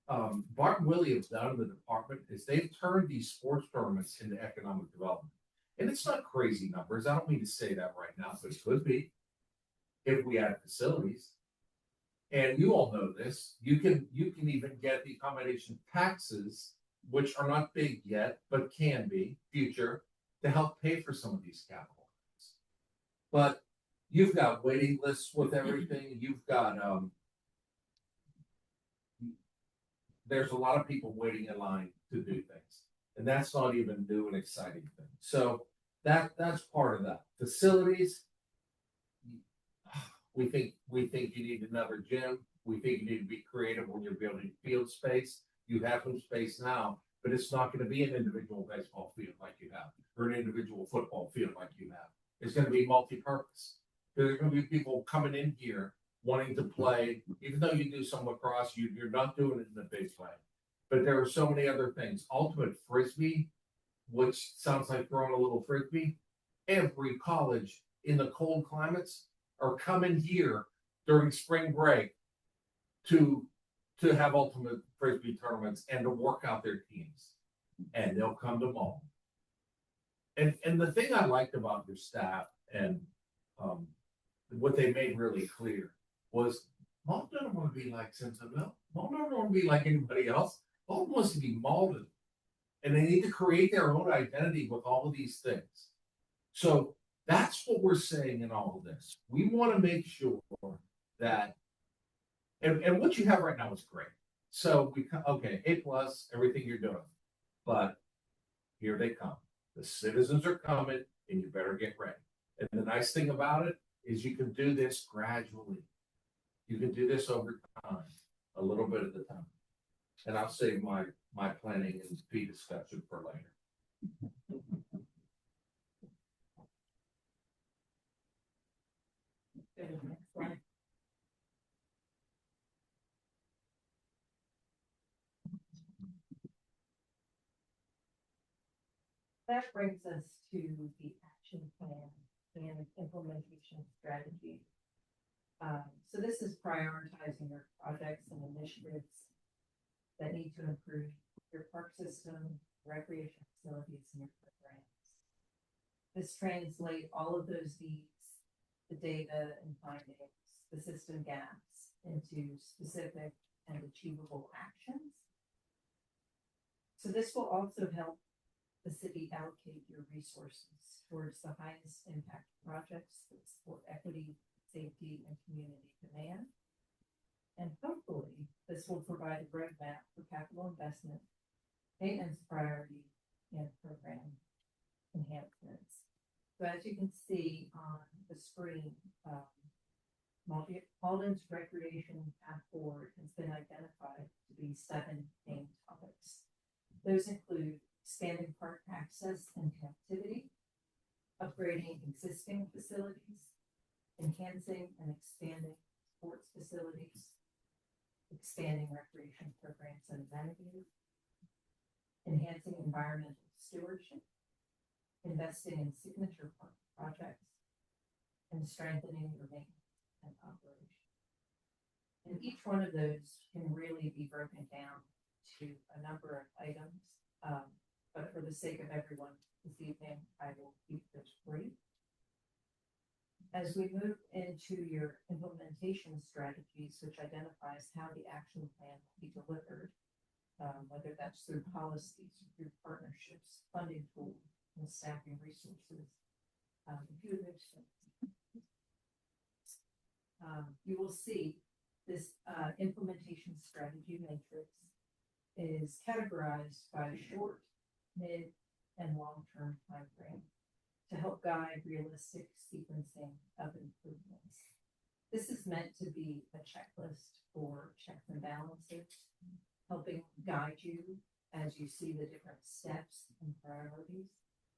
Bart and Willie have done in the department is they've turned these sports tournaments into economic development. And it's not crazy numbers. I don't mean to say that right now, but it could be if we had facilities. And you all know this. You can even get the accommodation taxes, which are not big yet, but can be future, to help pay for some of these capital items. But you've got waiting lists with everything. You've got there's a lot of people waiting in line to do things. And that's not even new and exciting thing. So that's part of that. Facilities, we think you need another gym. We think you need to be creative when you're building field space. You have some space now, but it's not going to be an individual baseball field like you have, or an individual football field like you have. It's going to be multi-purpose. There's going to be people coming in here wanting to play, even though you do some lacrosse, you're not doing it in a big way. But there are so many other things. Ultimate frisbee, which sounds like throwing a little frisbee. Every college in the cold climates are coming here during spring break to have ultimate frisbee tournaments and to work out their teams. And they'll come to Mauldin. And the thing I liked about your staff and what they made really clear was Mauldin doesn't want to be like Centerville. Mauldin doesn't want to be like anybody else. Mauldin wants to be Mauldin. And they need to create their own identity with all of these things. So that's what we're saying in all of this. We want to make sure that, and what you have right now is great. So okay, A+, everything you're doing, but here they come. The citizens are coming, and you better get ready. And the nice thing about it is you can do this gradually. You can do this over time, a little bit at a time. And I'll save my planning and fee discussion for later. Next slide. That brings us to the action plan and implementation strategy. So this is prioritizing your projects and initiatives that need to improve your park system, recreation facilities, and your programs. This translates all of those needs, the data and findings, the system gaps into specific and achievable actions So this will also help the city allocate your resources towards the highest impact projects that support equity, safety, and community demand. And hopefully, this will provide a roadmap for capital investment, maintenance priority, and program enhancements. So as you can see on the screen, Mauldin's recreation path forward has been identified to be 7 main topics. Those include expanding park access and connectivity, upgrading existing facilities, enhancing and expanding sports facilities, expanding recreation programs and amenities, enhancing environmental stewardship, investing in signature park projects, and strengthening your maintenance and operation. And each one of those can really be broken down to a number of items. But for the sake of everyone this evening, I will keep this brief. As we move into your implementation strategies, which identifies how the action plan will be delivered, whether that's through policies, through partnerships, funding tools, and staffing resources, you will see this implementation strategy matrix is categorized by short, mid, and long-term timeframe to help guide realistic sequencing of improvements. This is meant to be a checklist for checks and balances, helping guide you as you see the different steps and priorities.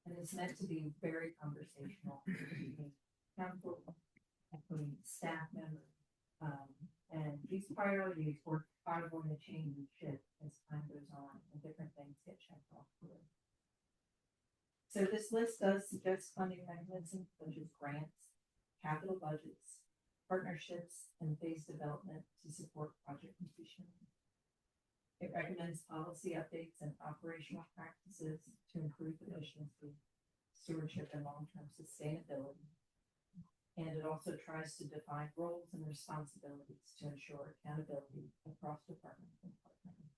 And it's meant to be very conversational between council, between staff members, and these priorities are going to change and shift as time goes on and different things get checked off through. So this list does suggest funding mechanisms such as grants, capital budgets, partnerships, and phase development to support project completion. It recommends policy updates and operational practices to improve efficiency, stewardship, and long-term sustainability. And it also tries to define roles and responsibilities to ensure accountability across departments and partners.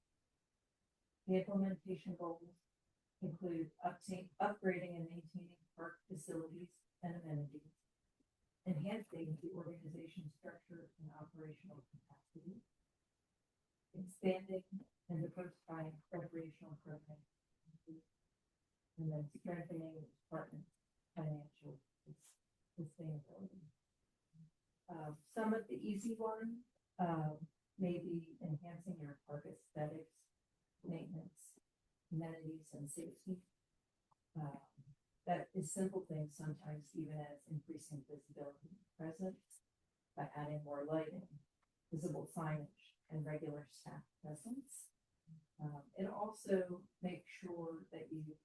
The implementation goals include upgrading and maintaining park facilities and amenities, enhancing the organization structure and operational capacity, expanding and diversifying recreational programs, and then strengthening the department's financial sustainability. Some of the easy ones may be enhancing your park aesthetics, maintenance, amenities, and safety. That is simple things, sometimes even as increasing visibility and presence by adding more lighting, visible signage, and regular staff presence. It also makes sure that you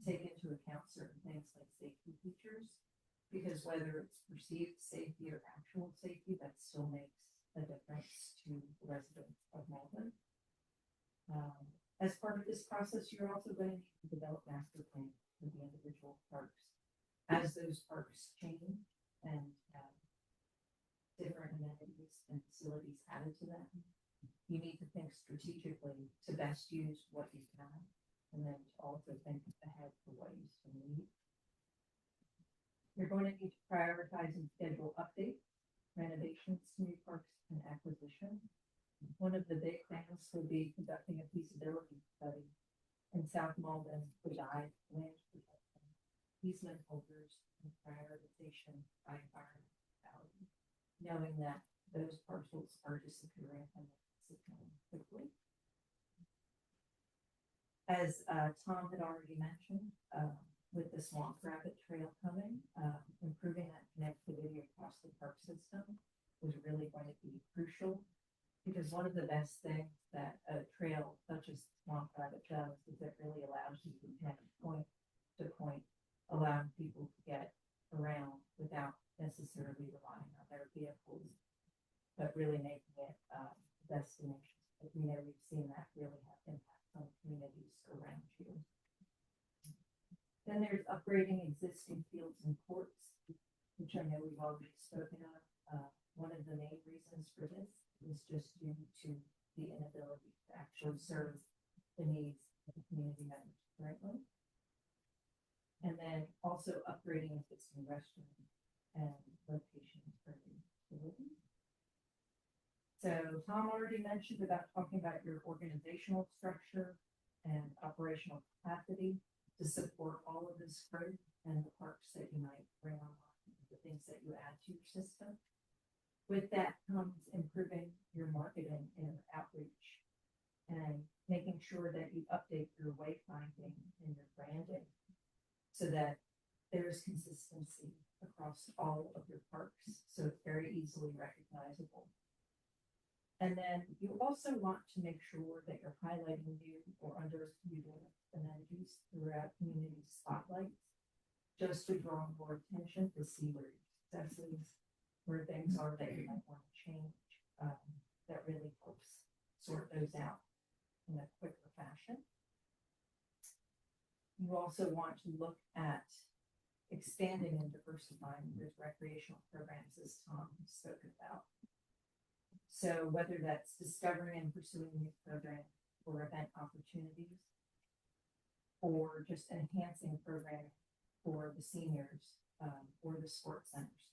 take into account certain things like safety features, because whether it's perceived safety or actual safety, that still makes a difference to the residents of Mauldin. As part of this process, you're also going to need to develop master plans for the individual parks. As those parks change and have different amenities and facilities added to them, you need to think strategically to best use what you have, and then to also think ahead for what you still need. You're going to need to prioritize and schedule updates, renovations to new parks, and acquisition. One of the big things will be conducting a feasibility study in South Mauldin to guide land protection, easement holders, and prioritization by environmentality, knowing that those parcels are disappearing and disappearing quickly. As Tom had already mentioned, with the Swamp Rabbit Trail coming, improving that connectivity across the park system is really going to be crucial, because one of the best things that a trail such as Swamp Rabbit does is it really allows you to connect point to point, allowing people to get around without necessarily relying on their vehicles, but really making it a destination. We know we've seen that really have impact on communities around you. Then there's upgrading existing fields and courts, which I know we've already spoken of. One of the main reasons for this is just due to the inability to actually serve the needs the community members currently. And then also upgrading existing restrooms and locations for new facilities. So Tom already mentioned about talking about your organizational structure and operational capacity to support all of this growth and the parks that you might bring online, the things that you add to your system. With that comes improving your marketing and outreach and making sure that you update your wayfinding and your branding so that there's consistency across all of your parks, so it's very easily recognizable. And then you also want to make sure that you're highlighting new or underutilized amenities throughout community spotlights, just to draw more attention to see where your successes, where things are that you might want to change. That really helps sort those out in a quicker fashion. You also want to look at expanding and diversifying your recreational programs, as Tom spoke about. So whether that's discovering and pursuing new programs or event opportunities, or just enhancing programming for the seniors or the sports centers.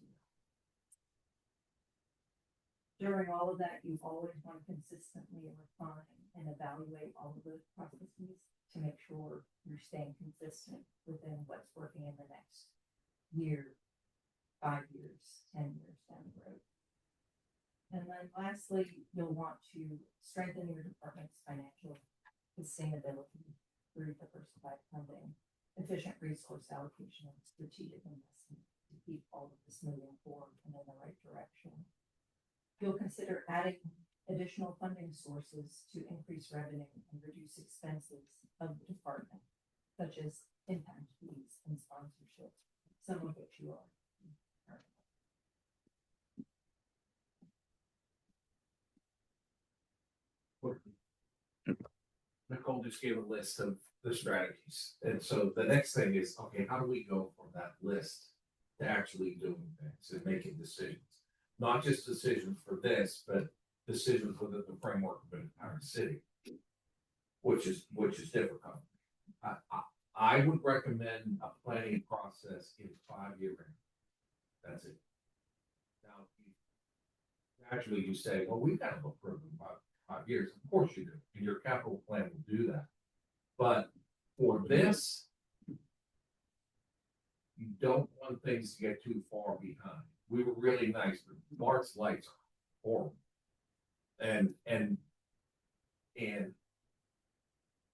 During all of that, you always want to consistently refine and evaluate all of those processes to make sure you're staying consistent within what's working in the next year, 5 years, 10 years down the road. And then lastly, you'll want to strengthen your department's financial sustainability through diversified funding, efficient resource allocation, and strategic investment to keep all of this moving forward and in the right direction. You'll consider adding additional funding sources to increase revenue and reduce expenses of the department, such as impact fees and sponsorships, some of which you are currently. Nicole just gave a list of the strategies. And so the next thing is, okay, how do we go from that list to actually doing things and making decisions? Not just decisions for this, but decisions within the framework of an entire city, which is difficult. I would recommend a planning process in 5-year range. That's it. Now, actually, you say, well, we've got to look for about 5 years. Of course you do. And your capital plan will do that. But for this, you don't want things to get too far behind. We were really nice, but Mark's lights are horrible. And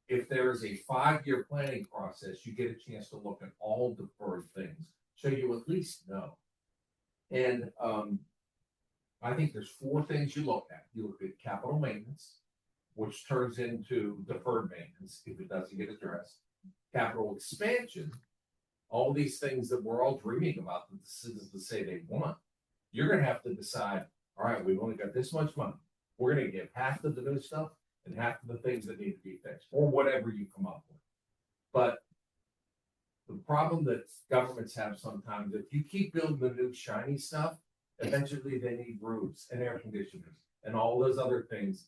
if there is a 5-year planning process, you get a chance to look at all deferred things, so you at least know. And I think there's 4 things you look at. You look at capital maintenance, which turns into deferred maintenance if it doesn't get addressed. Capital expansion, all these things that we're all dreaming about that the citizens say they want. You're going to have to decide, all right, we've only got this much money. We're going to give half of the new stuff and half of the things that need to be fixed, or whatever you come up with. But the problem that governments have sometimes, if you keep building the new shiny stuff, eventually they need roofs and air conditioners and all those other things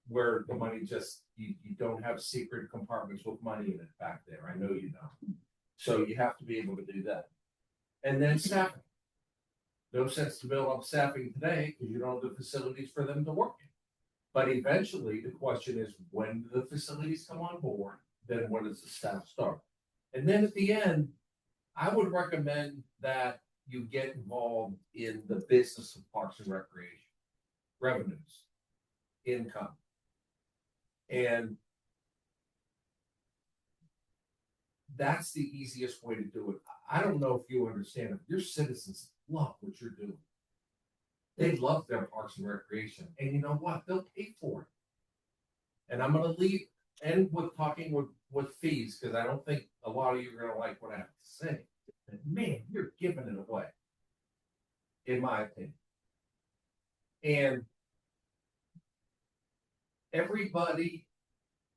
where the money just, you don't have secret compartments with money in it back there. I know you don't. So you have to be able to do that. And then staffing. No sense to build up staffing today because you don't have the facilities for them to work in. But eventually the question is, when do the facilities come on board? Then when does the staff start? And then at the end, I would recommend that you get involved in the business of parks and recreation, revenues, income. And that's the easiest way to do it. I don't know if you understand it. Your citizens love what you're doing. They love their parks and recreation. And you know what? They'll pay for it. And I'm going to end with talking with fees, because I don't think a lot of you are going to like what I have to say. And man, you're giving it away, in my opinion. And everybody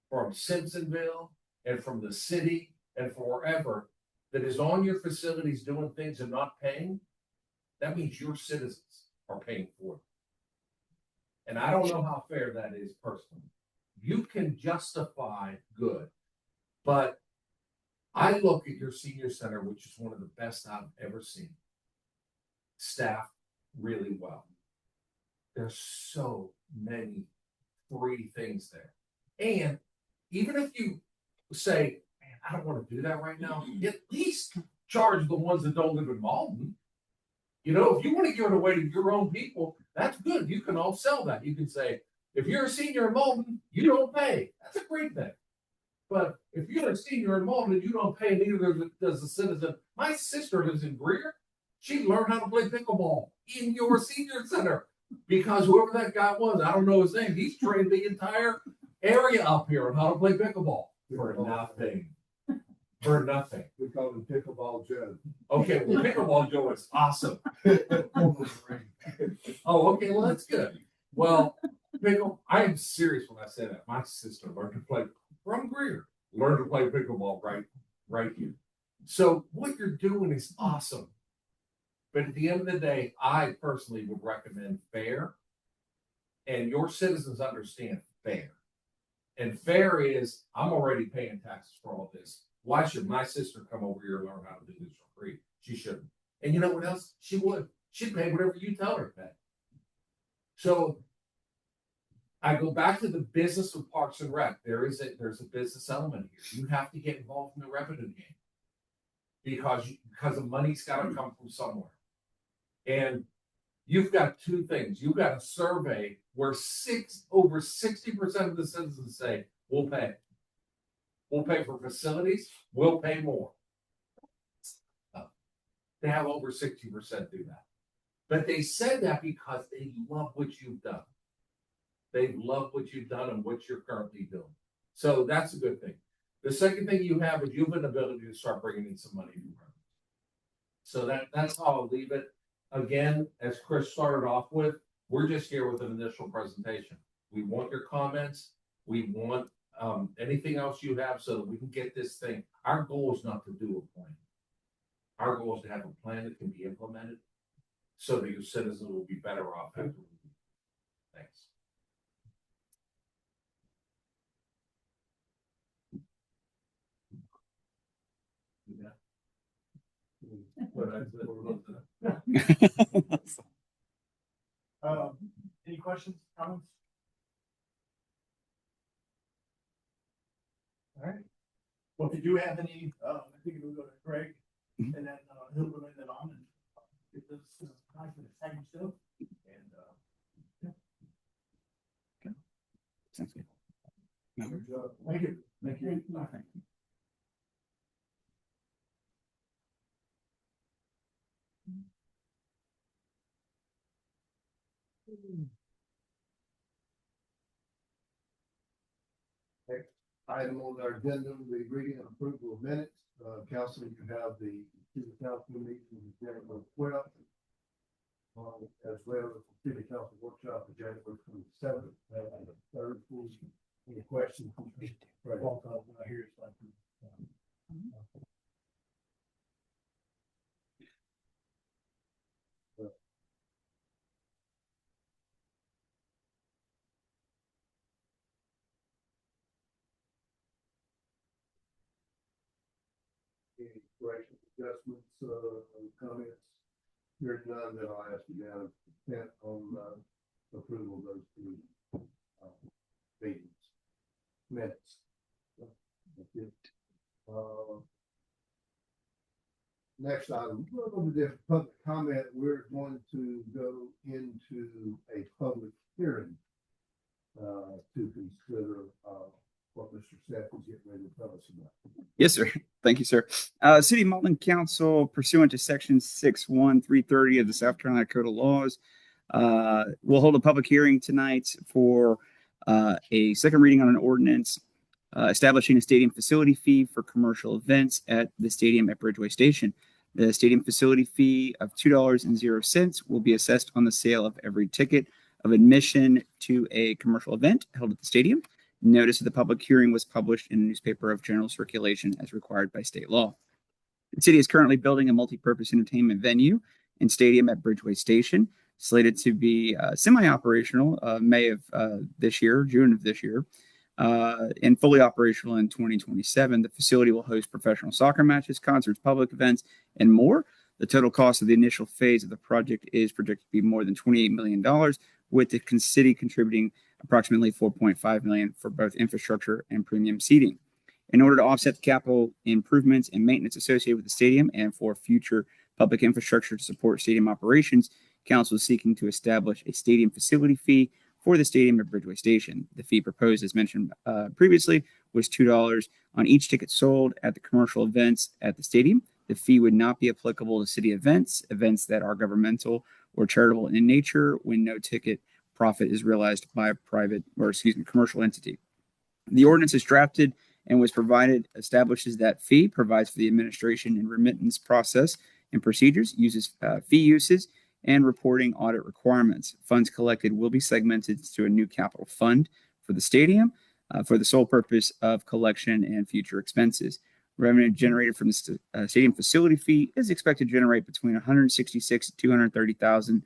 from Simpsonville and from the city and from wherever that is on your facilities doing things and not paying, that means your citizens are paying for it. And I don't know how fair that is personally, you can justify good. But I look at your senior center, which is one of the best I've ever seen. Staffed really well. There's so many free things there. And even if you say, man, I don't want to do that right now, at least charge the ones that don't live in Mauldin. You know, if you want to give it away to your own people, that's good. You can all sell that. You can say, if you're a senior in Mauldin, you don't pay. That's a great thing. But if you're a senior in Mauldin and you don't pay, neither does a citizen. My sister lives in Greer. She learned how to play pickleball in your senior center because whoever that guy was, I don't know his name, he's trained the entire area up here on how to play pickleball for nothing. For nothing. We call him Pickleball Joe. Okay, well, Pickleball Joe is awesome. Oh, okay, well, that's good. Well, I am serious when I say that. My sister learned to play from Greer, learned to play pickleball right here. So what you're doing is awesome. But at the end of the day, I personally would recommend fair. And your citizens understand fair. And fair is, I'm already paying taxes for all this. Why should my sister come over here and learn how to do this for free? She shouldn't. And you know what else? She would. She'd pay whatever you tell her to pay. So I go back to the business of Parks and Rec. There's a business element here. You have to get involved in the revenue game because the money's got to come from somewhere. And you've got two things. You've got a survey where over 60% of the citizens say, we'll pay. We'll pay for facilities. We'll pay more. They have over 60% do that. But they said that because they love what you've done. They love what you've done and what you're currently doing. So that's a good thing. The second thing you have is you have an ability to start bringing in some money. So that's how I'll leave it. Again, as Chris started off with, we're just here with an initial presentation. We want your comments. We want anything else you have so that we can get this thing. Our goal is not to do a plan. Our goal is to have a plan that can be implemented so that your citizens will be better off after. Thanks. Any questions, comments? All right. Well, if you do have any, I think we'll go to Greg and then he'll relay that on and get this nice and exciting stuff. And Okay. Sounds good. thank you. Thank you. Thank you. Item on our agenda, the reading and approval of minutes. Council, you have the city council meeting on January 12th. As well as the city council workshop on January 27th. And the third full. Any questions? Right. Here it's like. Any corrections, adjustments, comments? Here's none, then I'll ask you now, consent on approval of those two meetings. Minutes. That's it. Next item, we're going to do public comment. We're going to go into a public hearing to consider what Mr. Seth is getting ready to tell us about. Yes, sir. Thank you, sir. City of Mauldin Council, pursuant to Section 61330 of the South Carolina Code of Laws, will hold a public hearing tonight for a second reading on an ordinance establishing a stadium facility fee for commercial events at the stadium at Bridgeway Station. The stadium facility fee of $2.00 will be assessed on the sale of every ticket of admission to a commercial event held at the stadium. Notice of the public hearing was published in a newspaper of general circulation as required by state law. The city is currently building a multi-purpose entertainment venue and stadium at Bridgeway Station, slated to be semi-operational June of this year. and fully operational in 2027. The facility will host professional soccer matches, concerts, public events, and more. The total cost of the initial phase of the project is projected to be more than $28 million, with the city contributing approximately $4.5 million for both infrastructure and premium seating. In order to offset the capital improvements and maintenance associated with the stadium and for future public infrastructure to support stadium operations, Council is seeking to establish a stadium facility fee for the stadium at Bridgeway Station. The fee proposed, as mentioned previously, was $2 on each ticket sold at the commercial events at the stadium. The fee would not be applicable to city events that are governmental or charitable in nature when no ticket profit is realized by a commercial entity. The ordinance is drafted and was provided establishes that fee, provides for the administration and remittance process and procedures, uses fee uses, and reporting audit requirements. Funds collected will be segmented to a new capital fund for the stadium for the sole purpose of collection and future expenses. Revenue generated from the stadium facility fee is expected to generate between $166,000 to $230,000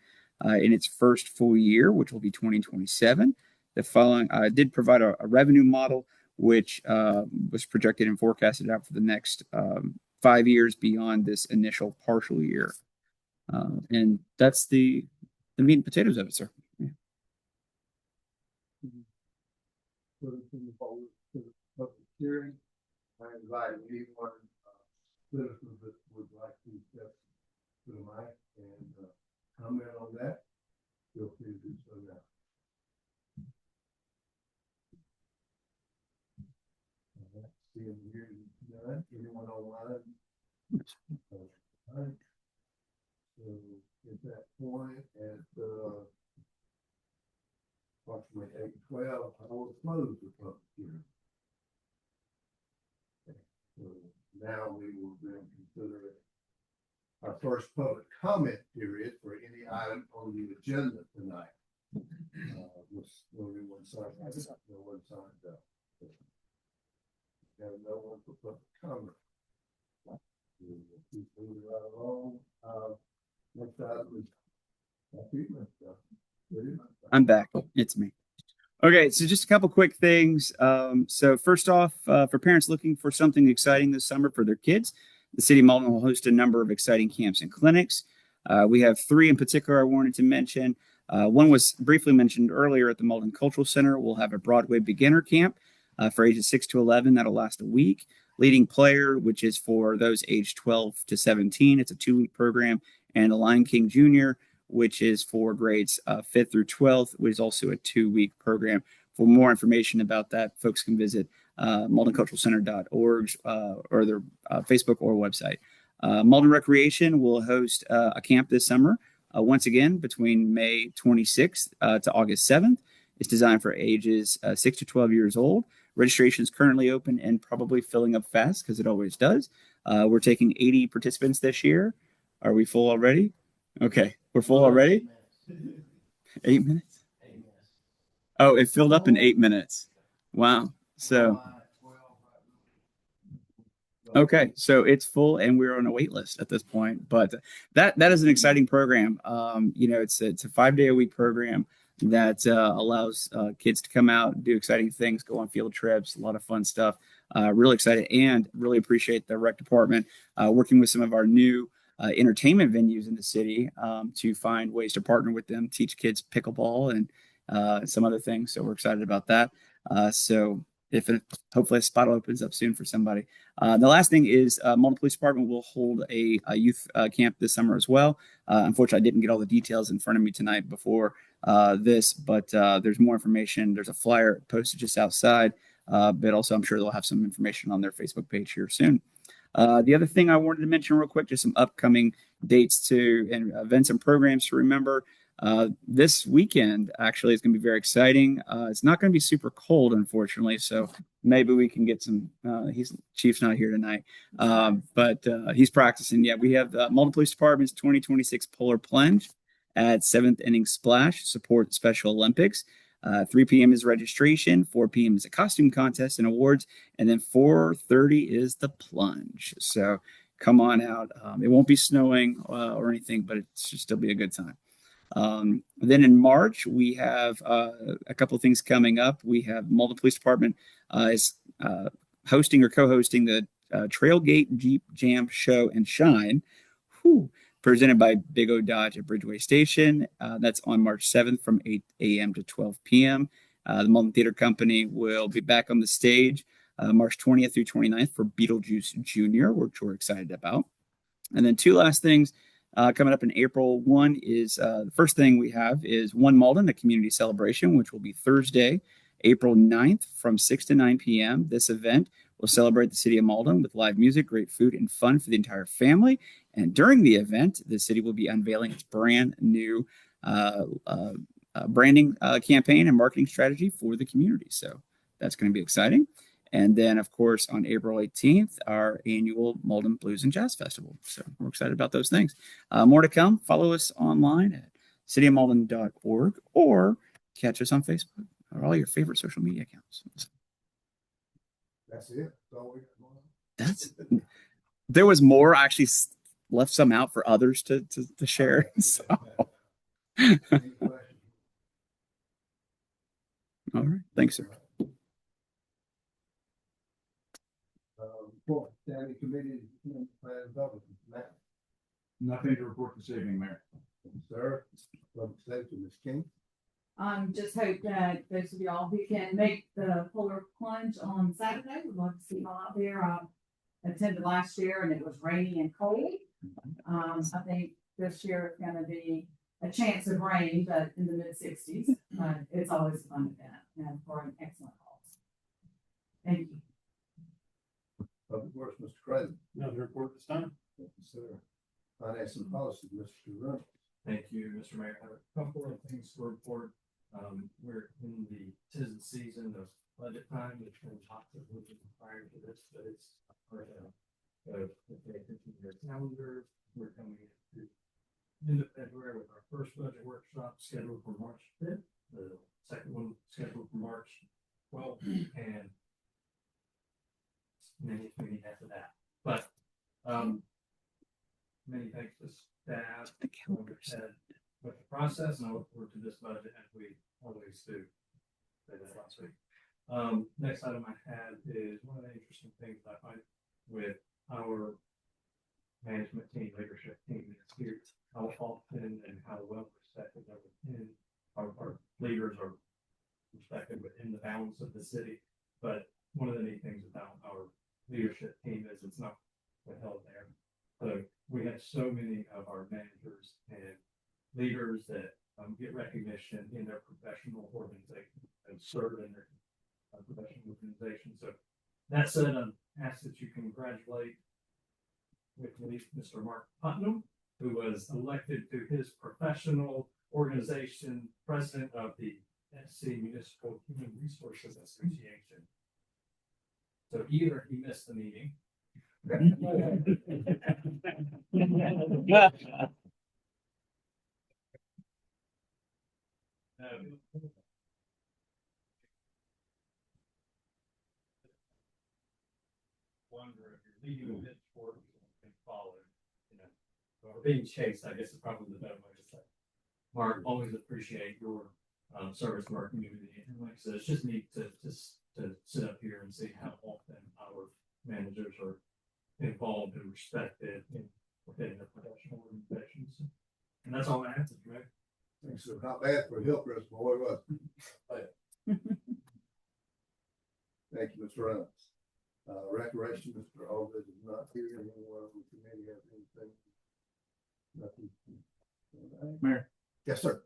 in its first full year, which will be 2027. The following did provide a revenue model, which was projected and forecasted out for the next 5 years beyond this initial partial year. And that's the meat and potatoes of it, sir. Yeah. Hearing, I invite anyone, citizens that would like to step to the mic and comment on that. Feel free to do so now. Seeing here none, anyone online? All right. So at that point, at approximately 8:12, I will close the public hearing. Okay. So now we will then consider it our first public comment period for any item on the agenda tonight. Was only one side, no one signed up. Have no one for public comment. We will keep moving right along. Next item is I'm back. It's me. Okay, so just a couple quick things. So first off, for parents looking for something exciting this summer for their kids, the City of Mauldin will host a number of exciting camps and clinics. We have 3 in particular I wanted to mention. One was briefly mentioned earlier at the Mauldin Cultural Center. We'll have a Broadway beginner camp for ages 6 to 11. That'll last a week. Leading Player, which is for those aged 12 to 17. It's a 2-week program. And a Lion King Jr., which is for grades 5th through 12th, which is also a 2-week program. For more information about that, folks can visit mauldinculturalcenter.org or their Facebook or website. Mauldin Recreation will host a camp this summer, once again, between May 26th to August 7th. It's designed for ages 6 to 12 years old. Registration is currently open and probably filling up fast because it always does. We're taking 80 participants this year. Are we full already? Okay, we're full already? 8 minutes? Oh, it filled up in 8 minutes. Wow. So, okay, so it's full and we're on a wait list at this point. But that is an exciting program. It's a 5-day-a-week program that allows kids to come out and do exciting things, go on field trips, a lot of fun stuff. Really excited and really appreciate the rec department working with some of our new entertainment venues in the city to find ways to partner with them, teach kids pickleball and some other things. So we're excited about that. So hopefully a spot opens up soon for somebody. The last thing is Mauldin Police Department will hold a youth camp this summer as well. Unfortunately, I didn't get all the details in front of me tonight before this, but there's more information. There's a flyer posted just outside, but also I'm sure they'll have some information on their Facebook page here soon. The other thing I wanted to mention real quick, just some upcoming dates and events and programs to remember. This weekend actually is going to be very exciting. It's not going to be super cold, unfortunately, so maybe we can get some. Chief's not here tonight, but he's practicing. Yeah, we have Mauldin Police Department's 2026 Polar Plunge at 7th Inning Splash, support Special Olympics. 3 p.m. is registration, 4 p.m. is a costume contest and awards, and then 4:30 is the plunge. So come on out. It won't be snowing or anything, but it should still be a good time. Then in March, we have a couple of things coming up. We have Mauldin Police Department is hosting or co-hosting the Trailgate Jeep Jam Show and Shine, whew, presented by Big O Dodge at Bridgeway Station. That's on March 7th from 8 a.m. to 12 p.m. The Mauldin Theater Company will be back on the stage March 20th through 29th for Beetlejuice Jr., which we're excited about. And then two last things coming up in April. One is the first thing we have is One Mauldin, a community celebration, which will be Thursday, April 9th from 6 to 9 p.m. This event will celebrate the city of Mauldin with live music, great food, and fun for the entire family. And during the event, the city will be unveiling its brand new branding campaign and marketing strategy for the community. So that's going to be exciting. And then, of course, on April 18th, our annual Mauldin Blues and Jazz Festival. So we're excited about those things. More to come. Follow us online at cityofmauldin.org or catch us on Facebook or all your favorite social media accounts. That's it. That's all we got going on. That's there was more. I actually left some out for others to share. So. Any questions? All right. Thanks, sir. Report, standing committee, plan development, Matt. Nothing to report this evening, Mayor. Sir, public safety, Ms. King. Just hope that those of y'all who can make the polar plunge on Saturday, we'd love to see you all out there. I attended last year and it was rainy and cold. I think this year it's gonna be a chance of rain, but in the mid-60s. But it's always a fun event and for an excellent cause. Thank you. Public Works, Mr. Craig. Nothing to report this time. Thank you, sir. Finance and policy, Mr. Reynolds. Thank you, Mr. Mayor. I have a couple of things to report. We're in the season of budget time, which been lots of moving prior to this, but it's part of your calendar. We're coming into end of February with our first budget workshop scheduled for March 5th, the second one scheduled for March 12th, and many after that. But many thanks to staff with the process, and I look forward to this budget as we always do. Say that last week. Next item I had is one of the interesting things I find with our management team, leadership team is here, how often and how well respected our leaders are respected within the bounds of the city. But one of the neat things about our leadership team is it's not withheld there. So we have so many of our managers and leaders that get recognition in their professional organization and serve in their professional organization. So that said, I'm asked that you congratulate with me Mr. Mark Putnam, who was elected to his professional organization president of the SC Municipal Human Resources Association. So either he missed the meeting. Wonder if you're leading a bit sport and followed, or being chased, I guess is probably the better way to say. Mark, always appreciate your service to our community, and like I said, it's just neat to sit up here and see how often our managers are involved and respected within their professional organizations. And that's all I have to do. Thanks, sir. Not bad for a hill crest boy, was it? Thank you, Mr. Reynolds. Recreation, Mr. Aldridge is not here. Anyone on the committee have anything? Nothing. Mayor. Yes, sir.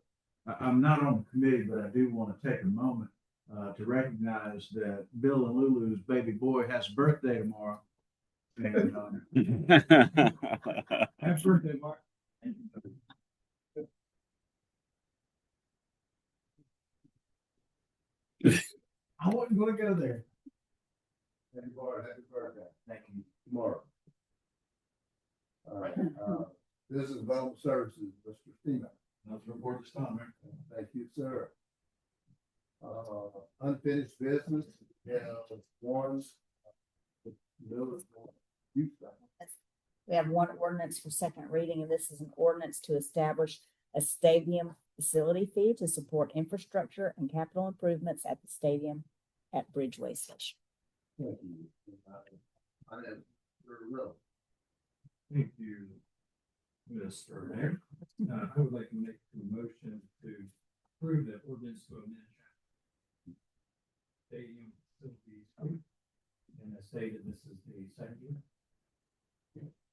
I'm not on the committee, but I do want to take a moment to recognize that Bill and Lulu's baby boy has a birthday tomorrow. And, happy birthday, Mark. I wasn't going to go there. Happy birthday. Thank you. Tomorrow. All right. Business Development Services, Mr. Steven. Nothing to report this time, Mayor. Thank you, sir. Unfinished business, one. We have one ordinance for second reading, and this is an ordinance to establish a stadium facility fee to support infrastructure and capital improvements at the stadium at Bridgeway Station. Thank you. I am very well. Thank you, Mr. Mayor. I would like to make a motion to approve the ordinance to amend stadium facilities. And I stated this is the second year.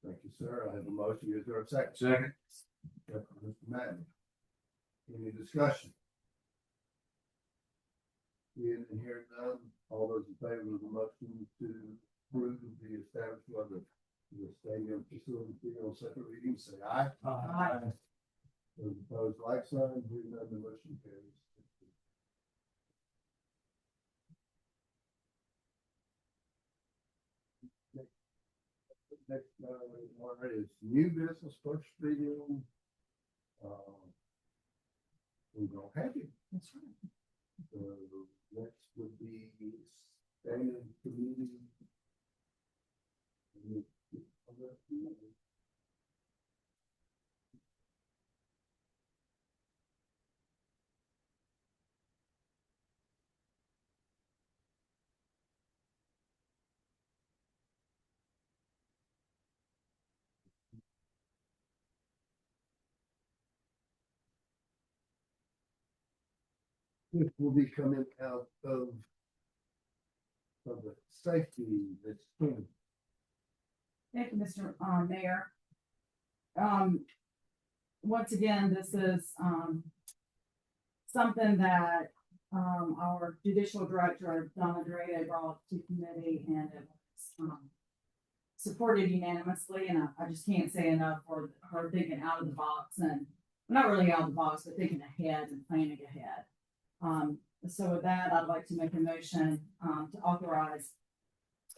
Thank you, sir. I have a motion. Is there a second? Second. Mr. Madden. Any discussion? Hearing and hearing none, all those in favor of the motion to approve the establishment of the stadium facility fee on second reading, say aye. Aye. Those opposed, like sign. Hearing none, the motion carries. Next, one is new business first reading. We don't have it. That's right. So next would be standing committee. This will be coming out of the safety that's coming. Thank you, Mr. Mayor. Once again, this is, something that, our judicial director, Donna Drake, brought to committee, and it was, supported unanimously, and I just can't say enough for her thinking out of the box, and not really out of the box, but thinking ahead and planning ahead. So with that, I'd like to make a motion, to authorize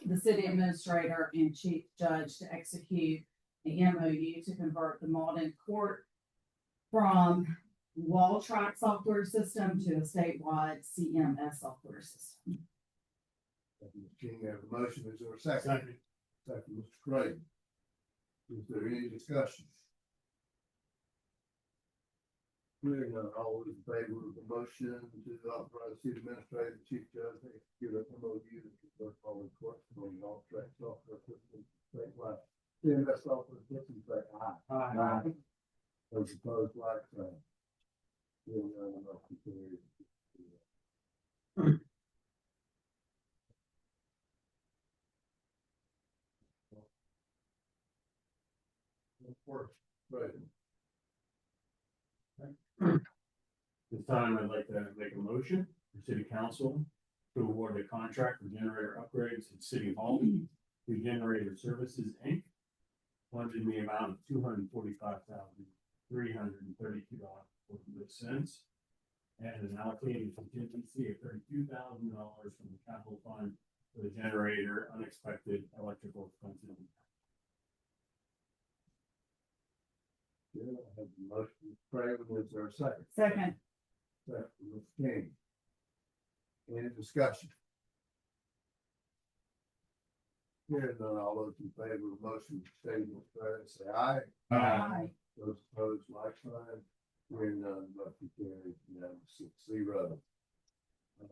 the city administrator and chief judge to execute the MOU to convert the Mauldin court from wall track software system to a statewide CMS software system. Thank you, Mr. King. I have a motion. Is there a second? Second, Mr. Craig. Is there any discussion? Hearing none, all those in favor of the motion to authorize the city administrator and chief judge to execute a MOU to convert all the courts from all track software system statewide. CMS software system, say aye. Aye. Those opposed, like sign. Hearing none, the motion carries. Works, right. This time, I'd like to make a motion for city council to award a contract for generator upgrades at City Hall to Generator Services, Inc. Funded in the amount of $245,332.46, and an allocated contingency of $32,000 from the capital fund for the generator unexpected electrical expenses. Yeah, I have the motion. Craig, is there a second? Second. Second, Mr. King. Any discussion? Hearing none, all those in favor of the motion, stating Mr. Craig, say aye. Aye. Those opposed, like sign. Hearing none, motion carries, 6-0. I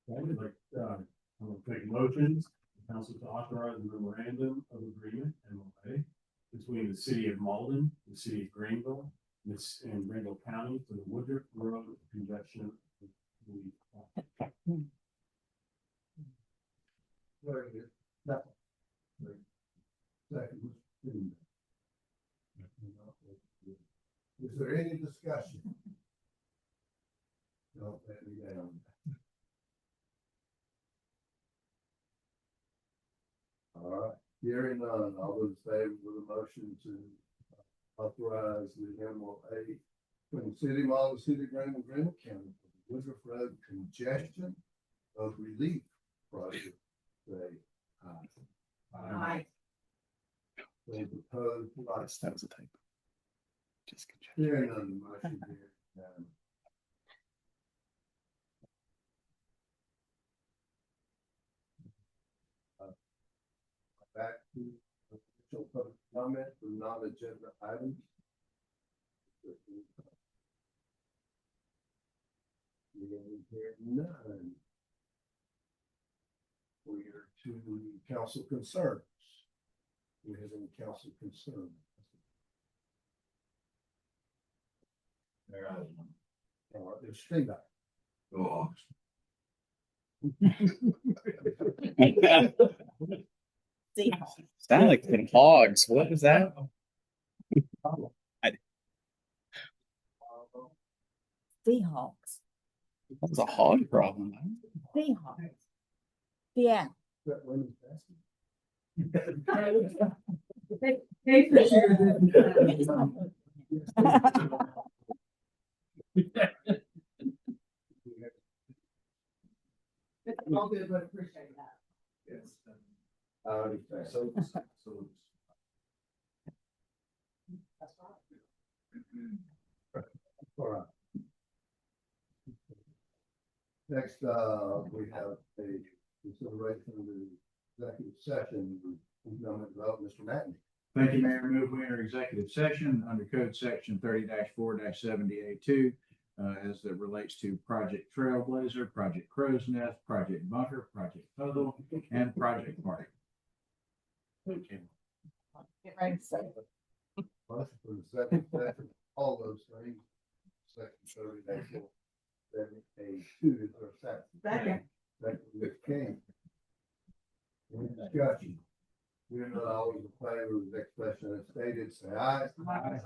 would like, I'm gonna make motions, the council to authorize the memorandum of agreement, MOA, between the city of Mauldin, the city of Greenville, and Greenville County for the Woodruff Road congestion. Very good. Second. Second, Mr. King. Is there any discussion? No, let me down. All right, hearing none, all those in favor of the motion to authorize the MOA between the city of Mauldin, city of Greenville County for the Woodruff Road congestion of relief project, say aye. Aye. Those opposed, like That was a typo. Just hearing none, the motion carries. Back to additional public comment for non-agenda items? Here none. We are to council concerns. Do we have any council concerns? There's feedback. Oh. Sound like some hogs. What was that? Seahawks. That was a hog problem. Seahawks. Yeah. All good, but appreciate that. Yes. All right. Next, we have a consideration of the executive session with economic development, Mr. Matney. Thank you, Mayor. Move we enter executive session under code section 30-4-70A2 as it relates to Project Trailblazer, Project Crow's Nest, Project Bunker, Project Puzzle, and Project Party. Get ready to say. Motion for the second session, all those things. Section 30-4-70A2 is our second. Second. Second, Ms. King. Any discussion? We're not always in favor of the expression as stated, say aye. Aye.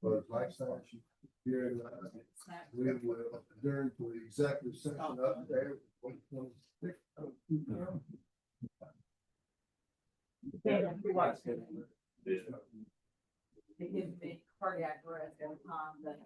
Opposed, like sign. Here, we will adjourn to the executive session up there. It gives me cardiac arrest every time that